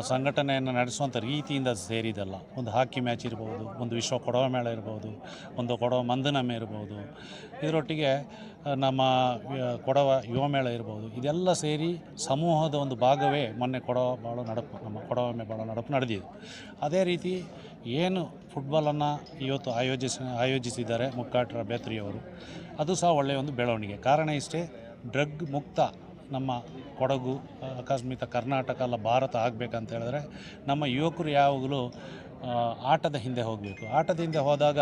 ಸಂಘಟನೆಯನ್ನು ನಡೆಸುವಂಥ ರೀತಿಯಿಂದ ಸೇರಿದಲ್ಲ. ಒಂದು ಹಾಕಿ ಮ್ಯಾಚ್ ಇರ್ಬೋದು, ಒಂದು ವಿಶ್ವ ಕೊಡವ ಮೇಳ ಇರ್ಬೋದು, ಒಂದು ಕೊಡವ ಮಂದನಮೆ ಇರ್ಬೋದು, ಇದರೊಟ್ಟಿಗೆ ನಮ್ಮ ಕೊಡವ ಯುವ ಮೇಳ ಇರ್ಬೋದು. ಇದೆಲ್ಲ ಸೇರಿ ಸಮೂಹದ ಒಂದು ಭಾಗವೇ ಮೊನ್ನೆ ನಮ್ಮ ಕೊಡವಮೆ ಬಾಳೋ ನಡಪು ನಡೆದಿದೆ. ಅದೇ ರೀತಿ ಏನು ಫುಟ್ಬಾಲನ್ನು ಇವತ್ತು ಆಯೋಜಿಸಿದ್ದಾರೆ ಮುಕ್ಕಾಟ್ರ ಬೇತ್ರಿಯವರು, ಅದು ಸಹ ಒಳ್ಳೆಯ ಒಂದು ಬೆಳವಣಿಗೆ. ಕಾರಣ ಇಷ್ಟೇ, ಡ್ರಗ್ ಮುಕ್ತ ನಮ್ಮ ಕೊಡಗು, ಅಕಸ್ಮಾತ್ ಕರ್ನಾಟಕ ಅಲ್ಲ ಭಾರತ ಆಗಬೇಕಂತ ಹೇಳಿದ್ರೆ ನಮ್ಮ ಯುವಕರು ಯಾವಾಗಲೂ ಆಟದ ಹಿಂದೆ ಹೋಗಬೇಕು. ಆಟದ ಹಿಂದೆ ಹೋದಾಗ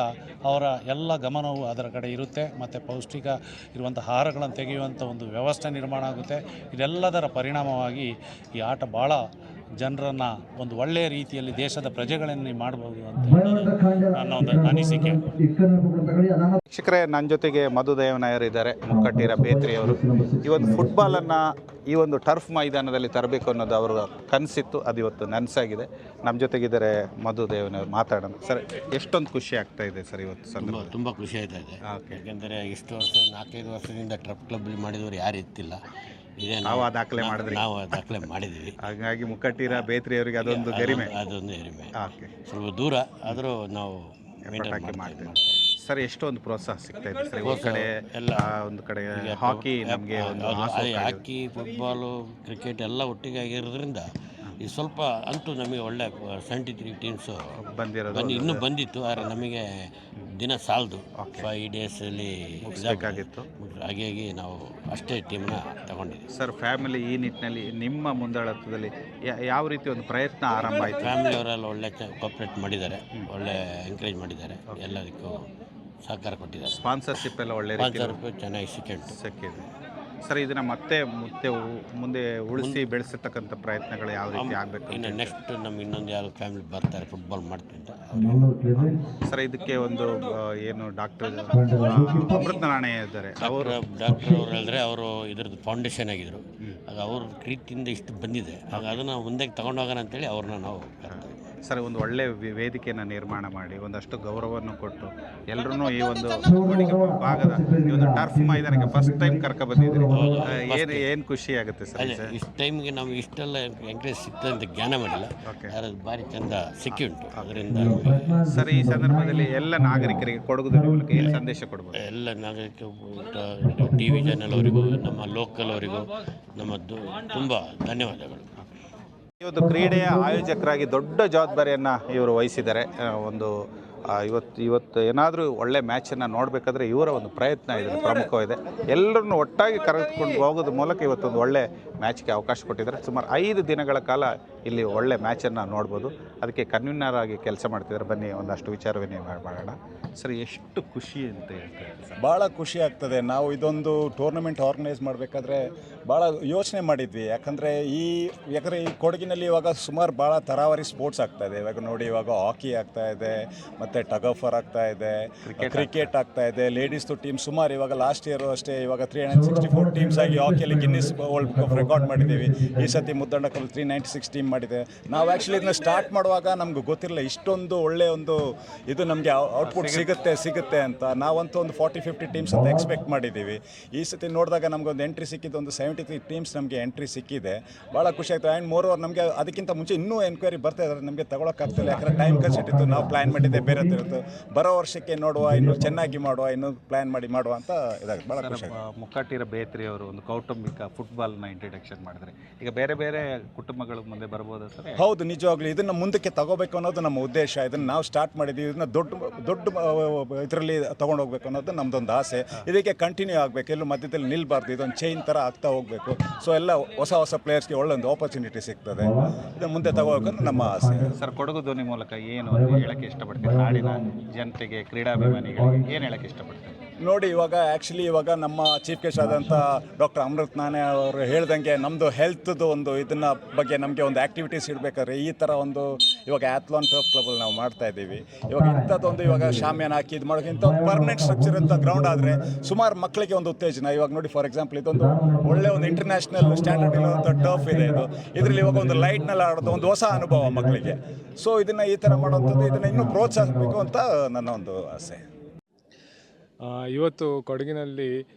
ಅವರ ಎಲ್ಲ ಗಮನವು ಅದರ ಕಡೆ ಇರುತ್ತೆ. ಮತ್ತು ಪೌಷ್ಟಿಕ ಇರುವಂಥ ಆಹಾರಗಳನ್ನು ತೆಗೆಯುವಂಥ ಒಂದು ವ್ಯವಸ್ಥೆ ನಿರ್ಮಾಣ ಆಗುತ್ತೆ. ಇದೆಲ್ಲದರ ಪರಿಣಾಮವಾಗಿ ಈ ಆಟ ಭಾಳ ಜನರನ್ನು ಒಂದು ಒಳ್ಳೆಯ ರೀತಿಯಲ್ಲಿ ದೇಶದ ಪ್ರಜೆಗಳನ್ನು ಮಾಡ್ಬೋದು ಅಂತ ನನ್ನ ಒಂದು ಅನಿಸಿಕೆ. ಶಿಕ್ಷಕರೇ, ನನ್ನ ಜೊತೆಗೆ ಮಧು ದೇವನಾಯರ್ ಇದ್ದಾರೆ, ಮುಕ್ಕಟ್ಟಿರ ಬೇತ್ರಿಯವರು. ಈ ಒಂದು ಫುಟ್ಬಾಲನ್ನು ಈ ಒಂದು ಟರ್ಫ್ ಮೈದಾನದಲ್ಲಿ ತರಬೇಕು ಅನ್ನೋದು ಅವರ ಕನಸಿತ್ತು, ಅದು ಇವತ್ತು ನನಸಾಗಿದೆ. ನಮ್ಮ ಜೊತೆಗಿದ್ದಾರೆ ಮಧು ದೇವನಾಯರ್, ಮಾತಾಡೋಣ ಸರ್. ಎಷ್ಟೊಂದು ಖುಷಿ ಆಗ್ತಾ ಇದೆ ಸರ್ ಇವತ್ತು ಸಂದರ್ಭ? ತುಂಬ ಖುಷಿ ಆಯ್ತಾ ಇದೆ. ಯಾಕೆಂದರೆ ಇಷ್ಟು ವರ್ಷ 4-5 ವರ್ಷದಿಂದ ಟರ್ಫ್ ಕ್ಲಬ್ಬಲ್ಲಿ ಮಾಡಿದವರು ಯಾರು ಇತ್ತಿಲ್ಲ. ಇದೇ ನಾವು ಆ ದಾಖಲೆ ಮಾಡಿದ್ವಿ, ನಾವು ದಾಖಲೆ ಮಾಡಿದ್ದೀವಿ. ಹಾಗಾಗಿ ಮುಕ್ಕಟ್ಟಿರ ಬೇತ್ರಿಯವರಿಗೆ ಅದೊಂದು ಗರಿಮೆ, ಅದೊಂದು ಹೆರಿಮೆ. ಓಕೆ, ಸ್ವಲ್ಪ ದೂರ ಆದರೂ ನಾವು ಮಾಡ್ತೀವಿ ಸರ್. ಎಷ್ಟೊಂದು ಪ್ರೋತ್ಸಾಹ ಸಿಗ್ತಾ ಇದೆ ಸರ್ ಒಂದು ಕಡೆ ಎಲ್ಲ, ಒಂದು ಕಡೆ ಹಾಕಿ, ನಮಗೆ ಹಾಕಿ, ಫುಟ್ಬಾಲು, ಕ್ರಿಕೆಟ್ ಎಲ್ಲ ಒಟ್ಟಿಗೆ ಆಗಿರೋದ್ರಿಂದ ಈ ಸ್ವಲ್ಪ ಅಂತೂ ನಮಗೆ ಒಳ್ಳೆ 73 ಟೀಮ್ಸು ಇನ್ನೂ ಬಂದಿತ್ತು. ಆದರೆ ನಮಗೆ ದಿನ ಸಾಲದು, 5 ಡೇಸಲ್ಲಿ ಬೇಕಾಗಿತ್ತು. ಹಾಗಾಗಿ ನಾವು ಅಷ್ಟೇ ಟೀಮ್ನ ತಗೊಂಡಿದ್ದೀವಿ ಸರ್. ಫ್ಯಾಮಿಲಿ ಈ ನಿಟ್ಟಿನಲ್ಲಿ ನಿಮ್ಮ ಮುಂದಾಳತ್ವದಲ್ಲಿ ಯಾವ ರೀತಿ ಒಂದು ಪ್ರಯತ್ನ ಆರಂಭ ಆಯಿತು? ಫ್ಯಾಮಿಲಿಯವರೆಲ್ಲ ಒಳ್ಳೆ ಕೋಆಪ್ರೇಟ್ ಮಾಡಿದ್ದಾರೆ, ಒಳ್ಳೆ ಎಂಕರೇಜ್ ಮಾಡಿದ್ದಾರೆ, ಎಲ್ಲದಕ್ಕೂ ಸಹಕಾರ ಕೊಟ್ಟಿದ್ದಾರೆ. ಸ್ಪಾನ್ಸರ್ಶಿಪ್ ಎಲ್ಲ ಒಳ್ಳೆ ಚೆನ್ನಾಗಿ ಸಿಕ್ಕಿದೆ ಸರ್. ಇದನ್ನು ಮುಂದೆ ಉಳಿಸಿ ಬೆಳೆಸತಕ್ಕಂಥ ಪ್ರಯತ್ನಗಳು ಯಾವ ರೀತಿ ಆಗಬೇಕು? ಇನ್ನು ನೆಕ್ಸ್ಟ್ ನಮ್ಮ ಇನ್ನೊಂದು ಯಾರು ಫ್ಯಾಮಿಲಿ ಬರ್ತಾರೆ ಫುಟ್ಬಾಲ್ ಮಾಡ್ತೀವಿ ಅಂತ ಸರ್. ಇದಕ್ಕೆ ಒಂದು ಏನು ಡಾಕ್ಟರ್ ಅಮೃತ ನಾಣೆ ಇದ್ದಾರೆ, ಡಾಕ್ಟರ್ ಅವ್ರು ಹೇಳಿದ್ರೆ ಅವರು ಇದ್ರದ್ದು ಫೌಂಡೇಶನ್ ಆಗಿದ್ರು. ಆಗ ಅವ್ರ ರೀತಿಯಿಂದ ಇಷ್ಟು ಬಂದಿದೆ, ಆಗ ಅದನ್ನು ಮುಂದೆ ತಗೊಂಡೋಗೋಣ ಅಂತೇಳಿ ಅವ್ರನ್ನ ನಾವು ಸರ್ ಒಂದು ಒಳ್ಳೆ ವೇದಿಕೆಯನ್ನು ನಿರ್ಮಾಣ ಮಾಡಿ ಒಂದಷ್ಟು ಗೌರವವನ್ನು ಕೊಟ್ಟು ಎಲ್ಲರೂ ಈ ಒಂದು ಭಾಗದ ಈ ಒಂದು ಟರ್ಫ್ ಮೈದಾನಕ್ಕೆ ಫಸ್ಟ್ ಟೈಮ್ ಕರ್ಕ ಬಂದಿದ್ದೀರಿ. ಏನು ಖುಷಿ ಆಗುತ್ತೆ ಸರ್? ಇಷ್ಟು ಟೈಮ್ಗೆ ನಾವು ಇಷ್ಟೆಲ್ಲ ಎಂಕರೇಜ್ ಸಿಗ್ತದೆ ಅಂತ ಜ್ಞಾನ ಮಾಡಿಲ್ಲ. ಅದು ಭಾರಿ ಚಂದ ಸಿಕ್ಕಿ ಉಂಟು. ಅದರಿಂದ ಸರ್ ಈ ಸಂದರ್ಭದಲ್ಲಿ ಎಲ್ಲ ನಾಗರಿಕರಿಗೆ ಕೊಡಗು ಮೂಲಕ ಏನು ಸಂದೇಶ ಕೊಡ್ಬೋದು? ಎಲ್ಲ ನಾಗರಿಕ TV ಚಾನೆಲ್ ಅವರಿಗೂ, ನಮ್ಮ ಲೋಕಲ್ ಅವರಿಗೂ ನಮ್ಮದು ತುಂಬ ಧನ್ಯವಾದಗಳು. ಈ ಒಂದು ಕ್ರೀಡೆಯ ಆಯೋಜಕರಾಗಿ ದೊಡ್ಡ ಜವಾಬ್ದಾರಿಯನ್ನು ಇವರು ವಹಿಸಿದ್ದಾರೆ. ಒಂದು ಇವತ್ತು ಏನಾದರೂ ಒಳ್ಳೆ ಮ್ಯಾಚನ್ನು ನೋಡಬೇಕಾದ್ರೆ ಇವರ ಒಂದು ಪ್ರಯತ್ನ ಇದರಲ್ಲಿ ಪ್ರಮುಖವಾಗಿದೆ. ಎಲ್ಲರನ್ನು ಒಟ್ಟಾಗಿ ಕರೆದುಕೊಂಡು ಹೋಗೋದ್ರ ಮೂಲಕ ಇವತ್ತೊಂದು ಒಳ್ಳೆ ಮ್ಯಾಚ್ಗೆ ಅವಕಾಶ ಕೊಟ್ಟಿದ್ದಾರೆ. ಸುಮಾರು 5 ದಿನಗಳ ಕಾಲ ಇಲ್ಲಿ ಒಳ್ಳೆ ಮ್ಯಾಚನ್ನು ನೋಡ್ಬೋದು. ಅದಕ್ಕೆ ಕನ್ವೀನರ್ ಆಗಿ ಕೆಲಸ ಮಾಡ್ತಿದ್ದಾರೆ. ಬನ್ನಿ ಒಂದಷ್ಟು ವಿಚಾರ ವಿನಿಮಯ ಮಾಡೋಣ. ಸರ್, ಎಷ್ಟು ಖುಷಿ ಅಂತ ಹೇಳ್ತಾರೆ ಸರ್? ಭಾಳ ಖುಷಿ ಆಗ್ತದೆ. ನಾವು ಇದೊಂದು ಟೂರ್ನಮೆಂಟ್ ಆರ್ಗನೈಸ್ ಮಾಡಬೇಕಾದ್ರೆ ಭಾಳ ಯೋಚನೆ ಮಾಡಿದ್ವಿ. ಯಾಕಂದರೆ ಈ ಕೊಡಗಿನಲ್ಲಿ ಇವಾಗ ಸುಮಾರು ಭಾಳ ತರಾವರಿ ಸ್ಪೋರ್ಟ್ಸ್ ಆಗ್ತಾಯಿದೆ. ಇವಾಗ ನೋಡಿ, ಇವಾಗ ಹಾಕಿ ಆಗ್ತಾಯಿದೆ, ಮತ್ತು ಟಗ್ ಆಫ್ ವಾರ್ ಆಗ್ತಾಯಿದೆ, ಕ್ರಿಕೆಟ್ ಆಗ್ತಾಯಿದೆ, ಲೇಡೀಸ್ದು ಟೀಮ್ ಸುಮಾರು. ಇವಾಗ ಲಾಸ್ಟ್ ಇಯರು ಅಷ್ಟೇ ಇವಾಗ 364 ಟೀಮ್ಸ್ ಆಗಿ ಹಾಕಿಯಲ್ಲಿ ಗಿನ್ನಿಸ್ ವರ್ಲ್ಡ್ ಕಪ್ ರೆಕಾರ್ಡ್ ಮಾಡಿದ್ದೀವಿ. ಈ ಸತಿ ಮುದ್ದಂಡ ಕಪ್ 396 ಟೀಮ್ ಮಾಡಿದೆ. ನಾವು ಆ್ಯಕ್ಚುಲಿ ಇದನ್ನ ಸ್ಟಾರ್ಟ್ ಮಾಡುವಾಗ ನಮ್ಗೆ ಗೊತ್ತಿರಲಿಲ್ಲ ಇಷ್ಟೊಂದು ಒಳ್ಳೆಯ ಒಂದು ಇದು ನಮಗೆ ಔಟ್ಪುಟ್ ಸಿಗುತ್ತೆ ಅಂತ. ನಾವಂತೂ ಒಂದು 40-50 ಟೀಮ್ಸ್ ಅಂತ ಎಕ್ಸ್ಪೆಕ್ಟ್ ಮಾಡಿದ್ದೀವಿ. ಈ ಸತಿ ನೋಡಿದಾಗ ನಮಗೊಂದು ಎಂಟ್ರಿ ಸಿಕ್ಕಿದ್ದು, ಒಂದು 73 ಟೀಮ್ಸ್ ನಮಗೆ ಎಂಟ್ರಿ ಸಿಕ್ಕಿದೆ. ಭಾಳ ಖುಷಿ ಆಯಿತು. ಆ್ಯಂಡ್ ಮೋರ್ ಓವರ್ ನಮಗೆ ಅದಕ್ಕಿಂತ ಮುಂಚೆ ಇನ್ನೂ ಎನ್ಕ್ವೈರಿ ಬರ್ತಾ ಇದ್ದಾರೆ, ನಮಗೆ ತಗೊಳಕ್ಕಾಗ್ತಿಲ್ಲ. ಯಾಕಂದರೆ ಟೈಮ್ ಕನ್ಸಿಟ್ಟಿತ್ತು, ನಾವು ಪ್ಲ್ಯಾನ್ ಮಾಡಿದ್ದೆ ಬೇರೆ ಇರುತ್ತೆ. ಬರೋ ವರ್ಷಕ್ಕೆ ನೋಡುವ, ಇನ್ನೂ ಚೆನ್ನಾಗಿ ಮಾಡುವ, ಇನ್ನೂ ಪ್ಲ್ಯಾನ್ ಮಾಡುವ ಅಂತ ಇದಾಗುತ್ತೆ. ಭಾಳ ಖುಷಿ ಆಯಿತು. ಮುಕ್ಕಾಟಿರ ಬೇತ್ರಿ ಅವರು ಒಂದು ಕೌಟುಂಬಿಕ ಫುಟ್ಬಾಲ್ನ ಇಂಟ್ರಡಕ್ಷನ್ ಮಾಡಿದರೆ ಈಗ ಬೇರೆ ಬೇರೆ ಕುಟುಂಬಗಳು ಮುಂದೆ ಬರ್ಬೋದಾ ಸರ್? ಹೌದು, ನಿಜವಾಗ್ಲೂ ಇದನ್ನು ಮುಂದಕ್ಕೆ ತಗೋಬೇಕು ಅನ್ನೋದು ನಮ್ಮ ಉದ್ದೇಶ. ಇದನ್ನು ನಾವು ಸ್ಟಾರ್ಟ್ ಮಾಡಿದ್ದೀವಿ. ಇದನ್ನು ದೊಡ್ಡ ಇದರಲ್ಲಿ ತೊಗೊಂಡು ಹೋಗ್ಬೇಕು ಅನ್ನೋದು ನಮ್ಮದೊಂದು ಆಸೆ. ಇದಕ್ಕೆ ಕಂಟಿನ್ಯೂ ಆಗಬೇಕು, ಎಲ್ಲೂ ಮಧ್ಯದಲ್ಲಿ ನಿಲ್ಬಾರ್ದು. ಇದೊಂದು ಚೈನ್ ಥರ ಆಗ್ತಾ ಹೋಗಬೇಕು. ಸೊ ಎಲ್ಲ ಹೊಸ ಪ್ಲೇಯರ್ಸ್ಗೆ ಒಳ್ಳೊಂದು ಆಪರ್ಚುನಿಟಿ ಸಿಗ್ತದೆ. ಇದನ್ನು ಮುಂದೆ ತಗೋಬೇಕು ಅಂತ ನಮ್ಮ ಆಸೆ. ಸರ್, ಕೊಡಗು ಧ್ವನಿ ಮೂಲಕ ಏನು ಅಂತ ಹೇಳಕ್ಕೆ ಇಷ್ಟಪಡ್ತೀನಿ ನಾಡಿನ ಜನತೆಗೆ, ಕ್ರೀಡಾಭಿಮಾನಿಗಳಿಗೆ ಏನು ಹೇಳಕ್ಕೆ ಇಷ್ಟಪಡ್ತೀನಿ? ನೋಡಿ, ಇವಾಗ ನಮ್ಮ ಚೀಫ್ ಗೆಸ್ಟ್ ಆದಂಥ ಡಾಕ್ಟರ್ ಅಮೃತ್ ನಾನೆ ಅವರು ಹೇಳ್ದಂಗೆ ನಮ್ಮದು ಹೆಲ್ತ್ದು ಒಂದು ಇದನ್ನ ಬಗ್ಗೆ ನಮಗೆ ಒಂದು ಆ್ಯಕ್ಟಿವಿಟೀಸ್ ಇಡಬೇಕಾದ್ರೆ ಈ ಥರ ಒಂದು ಇವಾಗ ಆ್ಯತ್ಲಾನ್ ಟರ್ಫ್ ಕ್ಲಬ್ಬಲ್ಲಿ ನಾವು ಮಾಡ್ತಾ ಇದ್ದೀವಿ. ಇವಾಗ ಇಂಥದ್ದೊಂದು ಇವಾಗ ಶಾಮಿಯಾನ ಹಾಕಿ ಇದು ಮಾಡೋಕೆ ಇಂಥ ಪರ್ಮನೆಂಟ್ ಸ್ಟ್ರಕ್ಚರ್ ಅಂತ ಗ್ರೌಂಡ್ ಆದರೆ ಸುಮಾರು ಮಕ್ಕಳಿಗೆ ಒಂದು ಉತ್ತೇಜನ. ಇವಾಗ ನೋಡಿ, ಫಾರ್ ಎಕ್ಸಾಂಪಲ್ ಇದೊಂದು ಒಳ್ಳೆ ಒಂದು ಇಂಟರ್ನ್ಯಾಷನಲ್ ಸ್ಟ್ಯಾಂಡರ್ಡ್ ಇರುವಂಥ ಟರ್ಫ್ ಇದೆ. ಇದರಲ್ಲಿ ಇವಾಗ ಒಂದು ಲೈಟ್ನಲ್ಲಿ ಆಡೋದು ಒಂದು ಹೊಸ ಅನುಭವ ಮಕ್ಕಳಿಗೆ. ಸೊ ಇದನ್ನು ಈ ಥರ ಮಾಡೋವಂಥದ್ದು, ಇದನ್ನು ಇನ್ನೂ ಪ್ರೋತ್ಸಾಹಿಸಬೇಕು ಅಂತ ನನ್ನ ಒಂದು ಆಸೆ. ಇವತ್ತು ಕೊಡಗಿನಲ್ಲಿ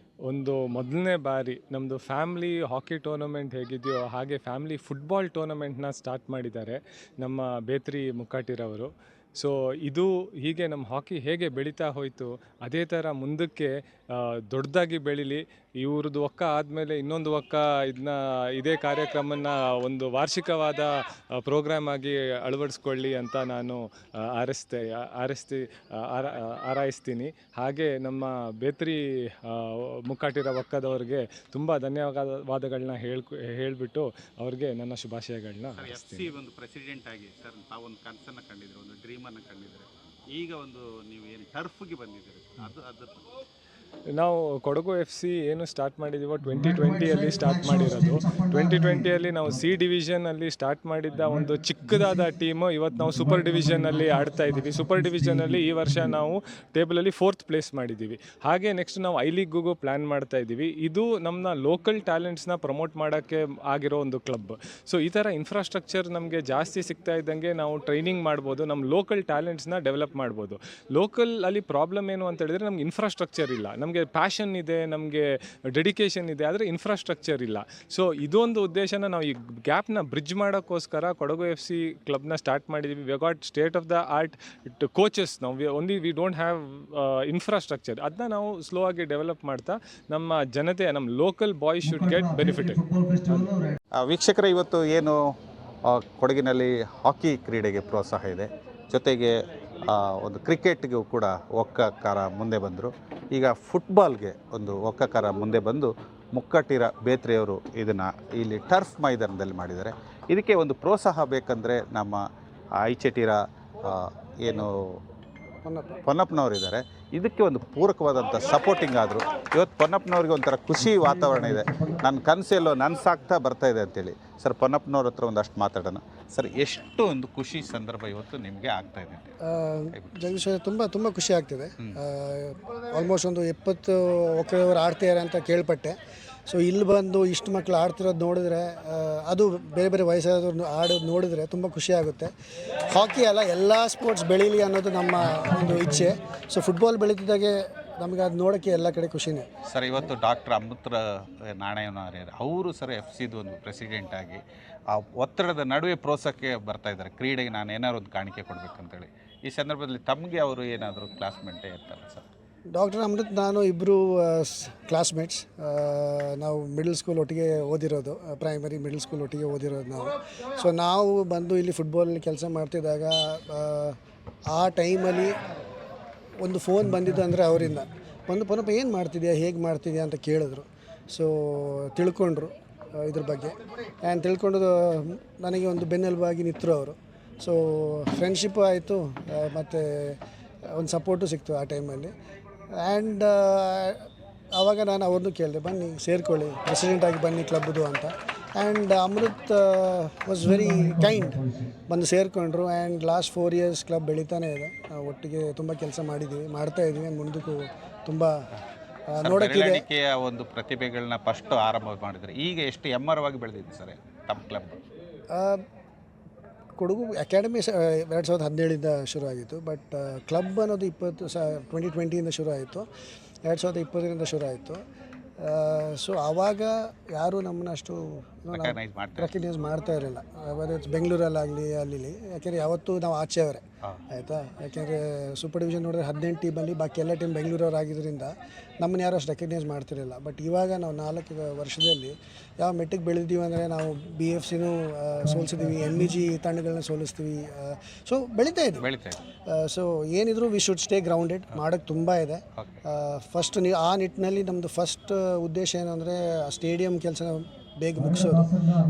ಒಂದು ಮೊದಲನೇ ಬಾರಿ ನಮ್ಮದು ಫ್ಯಾಮ್ಲಿ ಹಾಕಿ ಟೂರ್ನಮೆಂಟ್ ಹೇಗಿದೆಯೋ ಹಾಗೆ ಫ್ಯಾಮ್ಲಿ ಫುಟ್ಬಾಲ್ ಟೂರ್ನಮೆಂಟ್ನ ಸ್ಟಾರ್ಟ್ ಮಾಡಿದ್ದಾರೆ ನಮ್ಮ ಬೇತ್ರಿ ಮುಕ್ಕಾಟಿರವರು. ಸೊ ಇದು ಹೀಗೆ ನಮ್ಮ ಹಾಕಿ ಹೇಗೆ ಬೆಳೀತಾ ಹೋಯಿತು ಅದೇ ಥರ ಮುಂದಕ್ಕೆ ದೊಡ್ಡದಾಗಿ ಬೆಳೀಲಿ. ಇವ್ರದ್ದು ಒಕ್ಕ ಆದಮೇಲೆ ಇನ್ನೊಂದು ಒಕ್ಕ ಇದೇ ಕಾರ್ಯಕ್ರಮನ ಒಂದು ವಾರ್ಷಿಕವಾದ ಪ್ರೋಗ್ರಾಮ್ ಆಗಿ ಅಳವಡಿಸ್ಕೊಳ್ಳಿ ಅಂತ ನಾನು ಹಾರೈಸ್ತೀನಿ. ಹಾಗೆ ನಮ್ಮ ಬೇತ್ರಿ ಮುಕ್ಕಾಟಿರ ಒಕ್ಕದವ್ರಿಗೆ ತುಂಬ ಧನ್ಯವಾದಗಳನ್ನ ಹೇಳಿಬಿಟ್ಟು ಅವ್ರಿಗೆ ನನ್ನ ಶುಭಾಶಯಗಳನ್ನ FC ಒಂದು ಪ್ರೆಸಿಡೆಂಟ್ ಆಗಿ ಸರ್ ತಾವೊಂದು ಕನಸನ್ನು ಕಂಡಿದ್ರು, ಒಂದು ಡ್ರೀಮನ್ನು ಕಂಡಿದ್ದಾರೆ. ಈಗ ಒಂದು ನೀವು ಏನು ಟರ್ಫ್ಗೆ ಬಂದಿದ್ದೀರಿ, ಅದು ನಾವು ಕೊಡಗು FC ಏನು ಸ್ಟಾರ್ಟ್ ಮಾಡಿದ್ದೀವೋ 2020ಯಲ್ಲಿ ಸ್ಟಾರ್ಟ್ ಮಾಡಿರೋದು. 2020ಯಲ್ಲಿ ನಾವು C ಡಿವಿಷನಲ್ಲಿ ಸ್ಟಾರ್ಟ್ ಮಾಡಿದ್ದ ಒಂದು ಚಿಕ್ಕದಾದ ಟೀಮು ಇವತ್ತು ನಾವು ಸೂಪರ್ ಡಿವಿಷನಲ್ಲಿ ಆಡ್ತಾ ಇದ್ದೀವಿ. ಸೂಪರ್ ಡಿವಿಷನಲ್ಲಿ ಈ ವರ್ಷ ನಾವು ಟೇಬಲಲ್ಲಿ 4th ಪ್ಲೇಸ್ ಮಾಡಿದ್ದೀವಿ. ಹಾಗೆ ನೆಕ್ಸ್ಟ್ ನಾವು ಐ ಲೀಗ್ಗೂ ಪ್ಲ್ಯಾನ್ ಮಾಡ್ತಾ ಇದ್ದೀವಿ. ಇದು ನಮ್ಮ ಲೋಕಲ್ ಟ್ಯಾಲೆಂಟ್ಸ್ನ ಪ್ರಮೋಟ್ ಮಾಡೋಕ್ಕೆ ಆಗಿರೋ ಒಂದು ಕ್ಲಬ್. ಸೊ ಈ ಥರ ಇನ್ಫ್ರಾಸ್ಟ್ರಕ್ಚರ್ ನಮಗೆ ಜಾಸ್ತಿ ಸಿಗ್ತಾ ಇದ್ದಂಗೆ ನಾವು ಟ್ರೈನಿಂಗ್ ಮಾಡ್ಬೋದು, ನಮ್ಮ ಲೋಕಲ್ ಟ್ಯಾಲೆಂಟ್ಸ್ನ ಡೆವಲಪ್ ಮಾಡ್ಬೋದು. ಲೋಕಲಲ್ಲಿ ಪ್ರಾಬ್ಲಮ್ ಏನು ಅಂತ ಹೇಳಿದ್ರೆ ನಮ್ಗೆ ಇನ್ಫ್ರಾಸ್ಟ್ರಕ್ಚರ್ ಇಲ್ಲ. ನಮಗೆ ಪ್ಯಾಷನ್ ಇದೆ, ನಮಗೆ ಡೆಡಿಕೇಶನ್ ಇದೆ, ಆದರೆ ಇನ್ಫ್ರಾಸ್ಟ್ರಕ್ಚರ್ ಇಲ್ಲ. ಸೊ ಇದೊಂದು ಉದ್ದೇಶನ ನಾವು ಈ ಗ್ಯಾಪ್ನ ಬ್ರಿಡ್ಜ್ ಮಾಡೋಕ್ಕೋಸ್ಕರ ಕೊಡಗು FC ಕ್ಲಬ್ನ ಸ್ಟಾರ್ಟ್ ಮಾಡಿದ್ದೀವಿ. We got state of the art coaches. ನಾವು ವಿ ಡೋಂಟ್ ಹ್ಯಾವ್ ಇನ್ಫ್ರಾಸ್ಟ್ರಕ್ಚರ್. ಅದನ್ನ ನಾವು ಸ್ಲೋ ಆಗಿ ಡೆವಲಪ್ ಮಾಡ್ತಾ ನಮ್ಮ ಜನತೆ, ನಮ್ಮ local boys should get benefited. ವೀಕ್ಷಕರೇ, ಇವತ್ತು ಏನು ಕೊಡಗಿನಲ್ಲಿ ಹಾಕಿ ಕ್ರೀಡೆಗೆ ಪ್ರೋತ್ಸಾಹ ಇದೆ, ಜೊತೆಗೆ ಒಂದು ಕ್ರಿಕೆಟ್ಗೂ ಕೂಡ ಒಕ್ಕಕಾರ ಮುಂದೆ ಬಂದರು. ಈಗ ಫುಟ್ಬಾಲ್ಗೆ ಒಂದು ಒಕ್ಕಕಾರ ಮುಂದೆ ಬಂದು ಮುಕ್ಕಟ್ಟಿರ ಬೇತ್ರೆಯವರು ಇದನ್ನು ಇಲ್ಲಿ ಟರ್ಫ್ ಮೈದಾನದಲ್ಲಿ ಮಾಡಿದ್ದಾರೆ. ಇದಕ್ಕೆ ಒಂದು ಪ್ರೋತ್ಸಾಹ ಬೇಕಂದರೆ ನಮ್ಮ ಐಚೆಟಿರ ಏನು ಪೊನ್ನಪ್ಪನವರಿದ್ದಾರೆ, ಇದಕ್ಕೆ ಒಂದು ಪೂರಕವಾದಂಥ ಸಪೋರ್ಟಿಂಗ್ ಆದರು. ಇವತ್ತು ಪೊನ್ನಪ್ಪನವ್ರಿಗೆ ಒಂಥರ ಖುಷಿ ವಾತಾವರಣ ಇದೆ. ನನ್ನ ಕನಸೆಲ್ಲೋ ನನಸಾಗ್ತಾ ಬರ್ತಾ ಇದೆ ಅಂತೇಳಿ. ಸರ್, ಪೊನ್ನಪ್ಪನವ್ರ ಹತ್ರ ಒಂದಷ್ಟು ಮಾತಾಡೋಣ. ಸರ್, ಎಷ್ಟು ಒಂದು ಖುಷಿ ಸಂದರ್ಭ ಇವತ್ತು ನಿಮಗೆ ಆಗ್ತಾ ಇದೆ? ಜಗದೀಶ್, ತುಂಬ ಖುಷಿ ಆಗ್ತಿದೆ. ಆಲ್ಮೋಸ್ಟ್ ಒಂದು 70 ಒಕ್ಕಲಿಗರು ಆಡ್ತಿದ್ದಾರೆ ಅಂತ ಕೇಳ್ಪಟ್ಟೆ. ಸೊ ಇಲ್ಲಿ ಬಂದು ಇಷ್ಟು ಮಕ್ಕಳು ಆಡ್ತಿರೋದು ನೋಡಿದ್ರೆ, ಅದು ಬೇರೆ ಬೇರೆ ವಯಸ್ಸಾದವ್ರು ಆಡೋದು ನೋಡಿದ್ರೆ ತುಂಬ ಖುಷಿ ಆಗುತ್ತೆ. ಹಾಕಿ ಅಲ್ಲ, ಎಲ್ಲ ಸ್ಪೋರ್ಟ್ಸ್ ಬೆಳೀಲಿ ಅನ್ನೋದು ನಮ್ಮ ಒಂದು ಇಚ್ಛೆ. ಸೊ ಫುಟ್ಬಾಲ್ ಬೆಳೀತಿದ್ದಾಗೆ ನಮಗೆ ಅದು ನೋಡೋಕ್ಕೆ ಎಲ್ಲ ಕಡೆ ಖುಷಿನೇ. ಸರ್, ಇವತ್ತು ಡಾಕ್ಟರ್ ಅಮೃತ ನಾರಾಯಣ ಅವರು ಸರ್ FCದು ಒಂದು ಪ್ರೆಸಿಡೆಂಟ್ ಆಗಿ ಆ ಒತ್ತಡದ ನಡುವೆ ಪ್ರೋತ್ಸಾಹಕ್ಕೆ ಬರ್ತಾ ಇದ್ದಾರೆ. ಕ್ರೀಡೆಗೆ ನಾನು ಏನಾದ್ರು ಒಂದು ಕಾಣಿಕೆ ಕೊಡಬೇಕಂತೇಳಿ ಈ ಸಂದರ್ಭದಲ್ಲಿ ತಮಗೆ ಅವರು ಏನಾದರೂ ಕ್ಲಾಸ್ಮೇಟೇ ಇರ್ತಾರೆ ಸರ್? ಡಾಕ್ಟರ್ ಅಮೃತ್ ನಾನು ಇಬ್ಬರು ಕ್ಲಾಸ್ಮೇಟ್ಸ್. ನಾವು ಮಿಡಲ್ ಸ್ಕೂಲ್ ಒಟ್ಟಿಗೆ ಓದಿರೋದು, ಪ್ರೈಮರಿ ಮಿಡಲ್ ಸ್ಕೂಲ್ ಒಟ್ಟಿಗೆ ಓದಿರೋದು ನಾವು. ಸೊ ನಾವು ಬಂದು ಇಲ್ಲಿ ಫುಟ್ಬಾಲಲ್ಲಿ ಕೆಲಸ ಮಾಡ್ತಿದ್ದಾಗ ಆ ಟೈಮಲ್ಲಿ ಒಂದು ಫೋನ್ ಬಂದಿದ್ದು ಅಂದರೆ ಅವರಿಂದ ಪೊನ್ನಪ್ಪ ಏನು ಮಾಡ್ತಿದ್ಯಾ, ಹೇಗೆ ಮಾಡ್ತಿದ್ಯಾ ಅಂತ ಕೇಳಿದ್ರು. ಸೊ ತಿಳ್ಕೊಂಡ್ರು ಇದ್ರ ಬಗ್ಗೆ. ಆ್ಯಂಡ್ ತಿಳ್ಕೊಂಡು ನನಗೆ ಒಂದು ಬೆನ್ನೆಲುಬಾಗಿ ನಿಂತರು ಅವರು. ಸೊ ಫ್ರೆಂಡ್ಶಿಪ್ಪು ಆಯಿತು, ಮತ್ತು ಒಂದು ಸಪೋರ್ಟು ಸಿಕ್ತು ಆ ಟೈಮಲ್ಲಿ. ಆ್ಯಂಡ್ ಆವಾಗ ನಾನು ಅವ್ರನ್ನೂ ಕೇಳಿದೆ, ಬನ್ನಿ ಸೇರ್ಕೊಳ್ಳಿ, ಪ್ರೆಸಿಡೆಂಟಾಗಿ ಬನ್ನಿ ಕ್ಲಬ್ದು ಅಂತ. And Amrit was very kind, ಬಂದು ಸೇರಿಕೊಂಡ್ರು. ಆ್ಯಂಡ್ ಲಾಸ್ಟ್ 4 years ಕ್ಲಬ್ ಬೆಳೀತಾನೆ ಇದೆ. ಒಟ್ಟಿಗೆ ತುಂಬ ಕೆಲಸ ಮಾಡ್ತಾಯಿದ್ದೀವಿ. ಮುಂದಕ್ಕೂ ತುಂಬ ನೋಡೋಕ್ಕೆ ಒಂದು ಪ್ರತಿಭೆಗಳನ್ನ ಫಸ್ಟ್ ಆರಂಭ ಮಾಡಿದರೆ ಈಗ ಎಷ್ಟು ಎಮ್ಮರವಾಗಿ ಬೆಳೆದಿದೆ ಸರ್ ತಮ್ಮ ಕ್ಲಬ್? ಕೊಡಗು ಅಕಾಡೆಮಿ 2017 ಶುರು ಆಗಿತ್ತು. ಬಟ್ ಕ್ಲಬ್ ಅನ್ನೋದು 2020 ಶುರು ಆಯಿತು, 2020 ಶುರು ಆಯಿತು. ಸೊ ಆವಾಗ ಯಾರೂ ನಮ್ಮನ್ನ ಅಷ್ಟು ರೆಕಗ್ನೈಸ್ ಮಾಡ್ತಾ ಇರಲಿಲ್ಲ, ಬೆಂಗಳೂರಲ್ಲಾಗಲಿ ಅಲ್ಲಿ. ಯಾಕೆಂದರೆ ಯಾವತ್ತೂ ನಾವು ಆಚೆಯವರೇ, ಆಯಿತಾ. ಯಾಕೆಂದರೆ ಸೂಪರ್ ಡಿವಿಷನ್ ನೋಡಿದ್ರೆ 18 ಟೀಮಲ್ಲಿ ಬಾಕಿ ಎಲ್ಲ ಟೀಮ್ ಬೆಂಗಳೂರವ್ರು ಆಗಿದ್ದರಿಂದ ನಮ್ಮನ್ನು ಯಾರು ಅಷ್ಟು ರೆಕಗ್ನೈಸ್ ಮಾಡ್ತಿರಲಿಲ್ಲ. ಬಟ್ ಇವಾಗ ನಾವು 4 ವರ್ಷದಲ್ಲಿ ಯಾವ ಮೆಟ್ಟಿಗೆ ಬೆಳೆದಿದ್ದೀವಿ ಅಂದರೆ ನಾವು BFCನೂ ಸೋಲಿಸಿದ್ದೀವಿ, NEG ತಂಡಗಳನ್ನ ಸೋಲಿಸ್ತೀವಿ. ಸೊ ಬೆಳೀತಾ ಇದ್ದೀವಿ. ಸೊ ಏನಿದ್ರು ವಿ ಶುಡ್ ಸ್ಟೇ ಗ್ರೌಂಡೆಡ್. ಮಾಡೋಕ್ಕೆ ತುಂಬ ಇದೆ. ಫಸ್ಟ್ ಆ ನಿಟ್ಟಿನಲ್ಲಿ ನಮ್ಮದು ಫಸ್ಟ್ ಉದ್ದೇಶ ಏನು ಅಂದರೆ ಸ್ಟೇಡಿಯಂ ಕೆಲಸ ಬೇಗ ಮುಗಿಸೋದು.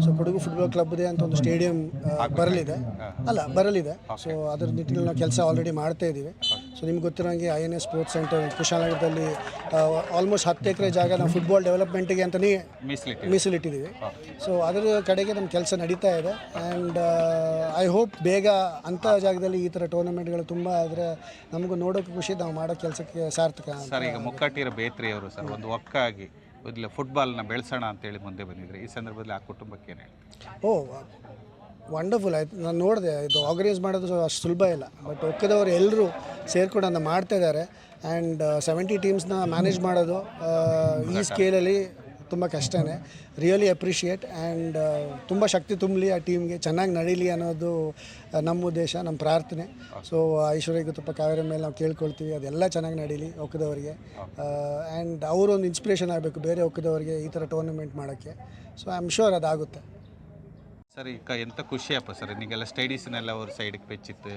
ಸೊ ಕೊಡಗು ಫುಟ್ಬಾಲ್ ಕ್ಲಬ್ದೇ ಅಂತ ಒಂದು ಸ್ಟೇಡಿಯಂ ಬರಲಿದೆ. ಸೊ ಅದರ ನಿಟ್ಟಿನಲ್ಲಿ ನಾವು ಕೆಲಸ ಆಲ್ರೆಡಿ ಮಾಡ್ತಾ ಇದ್ದೀವಿ. ಸೊ ನಿಮ್ಗೆ ಗೊತ್ತಿರೋಂಗೆ INS ಸ್ಪೋರ್ಟ್ಸ್ ಸೆಂಟರ್ ಕುಶಾಲನಗರದಲ್ಲಿ ಆಲ್ಮೋಸ್ಟ್ 10 ಎಕರೆ ಜಾಗ ನಾವು ಫುಟ್ಬಾಲ್ ಡೆವಲಪ್ಮೆಂಟಿಗೆ ಅಂತಲೇ ಮೀಸಲಿಟ್ಟಿದ್ದೀವಿ. ಸೊ ಅದರ ಕಡೆಗೆ ನಮ್ಮ ಕೆಲಸ ನಡೀತಾ ಇದೆ. ಆ್ಯಂಡ್ ಐ ಹೋಪ್ ಬೇಗ ಅಂಥ ಜಾಗದಲ್ಲಿ ಈ ಥರ ಟೂರ್ನಮೆಂಟ್ಗಳು ತುಂಬ ಆದರೆ ನಮಗೂ ನೋಡೋಕ್ಕೆ ಖುಷಿ, ನಾವು ಮಾಡೋ ಕೆಲಸಕ್ಕೆ ಸಾರ್ಥಕ. ಸರ್, ಈಗ ಮುಕ್ಕಟ್ಟಿರ ಬೇತ್ರಿ ಅವರು ಸರ್ ಒಂದು ಒಕ್ಕಾಗಿ ಮೊದಲು ಫುಟ್ಬಾಲ್ನ ಬೆಳೆಸೋಣ ಅಂತೇಳಿ ಮುಂದೆ ಬಂದಿದ್ರೆ, ಈ ಸಂದರ್ಭದಲ್ಲಿ ಆ ಕುಟುಂಬಕ್ಕೆ ಏನು ಹೇಳಿ? ವಂಡರ್ಫುಲ್ ಆಯಿತು. ನಾನು ನೋಡಿದೆ, ಇದು ಆರ್ಗನೈಸ್ ಮಾಡೋದು ಅಷ್ಟು ಸುಲಭ ಇಲ್ಲ. ಬಟ್ ಒಕ್ಕದವರು ಎಲ್ಲರೂ ಸೇರ್ಕೊಂಡು ಅದನ್ನು ಮಾಡ್ತಾ ಇದ್ದಾರೆ. ಆ್ಯಂಡ್ 70 ಟೀಮ್ಸ್ನ ಮ್ಯಾನೇಜ್ ಮಾಡೋದು ಈ ಸ್ಕೇಲಲ್ಲಿ ತುಂಬ ಕಷ್ಟನೇ. Really appreciate. ಆ್ಯಂಡ್ ತುಂಬ ಶಕ್ತಿ ತುಂಬಲಿ ಆ ಟೀಮ್ಗೆ, ಚೆನ್ನಾಗಿ ನಡೀಲಿ ಅನ್ನೋದು ನಮ್ಮ ಉದ್ದೇಶ, ನಮ್ಮ ಪ್ರಾರ್ಥನೆ. ಸೊ ಐಶ್ವರ್ಯ ತುಪ್ಪ ಕಾವೇರಿ ಮೇಲೆ ನಾವು ಕೇಳ್ಕೊಳ್ತೀವಿ, ಅದೆಲ್ಲ ಚೆನ್ನಾಗಿ ನಡೀಲಿ ಒಕ್ಕದವರಿಗೆ. ಆ್ಯಂಡ್ ಅವರೊಂದು ಇನ್ಸ್ಪಿರೇಷನ್ ಆಗಬೇಕು ಬೇರೆ ಒಕ್ಕದವರಿಗೆ ಈ ಥರ ಟೂರ್ನಮೆಂಟ್ ಮಾಡೋಕ್ಕೆ. ಸೊ ಐ ಆಮ್ ಶೂರ್ ಅದಾಗುತ್ತೆ. ಸರ್, ಈಗ ಎಂತ ಖುಷಿಯಪ್ಪ ಸರ್ ನಿಮಗೆಲ್ಲ ಸ್ಟಡೀಸ್ನೆಲ್ಲ ಅವ್ರ ಸೈಡಿಗೆ ಬೆಚ್ಚಿತ್ತು,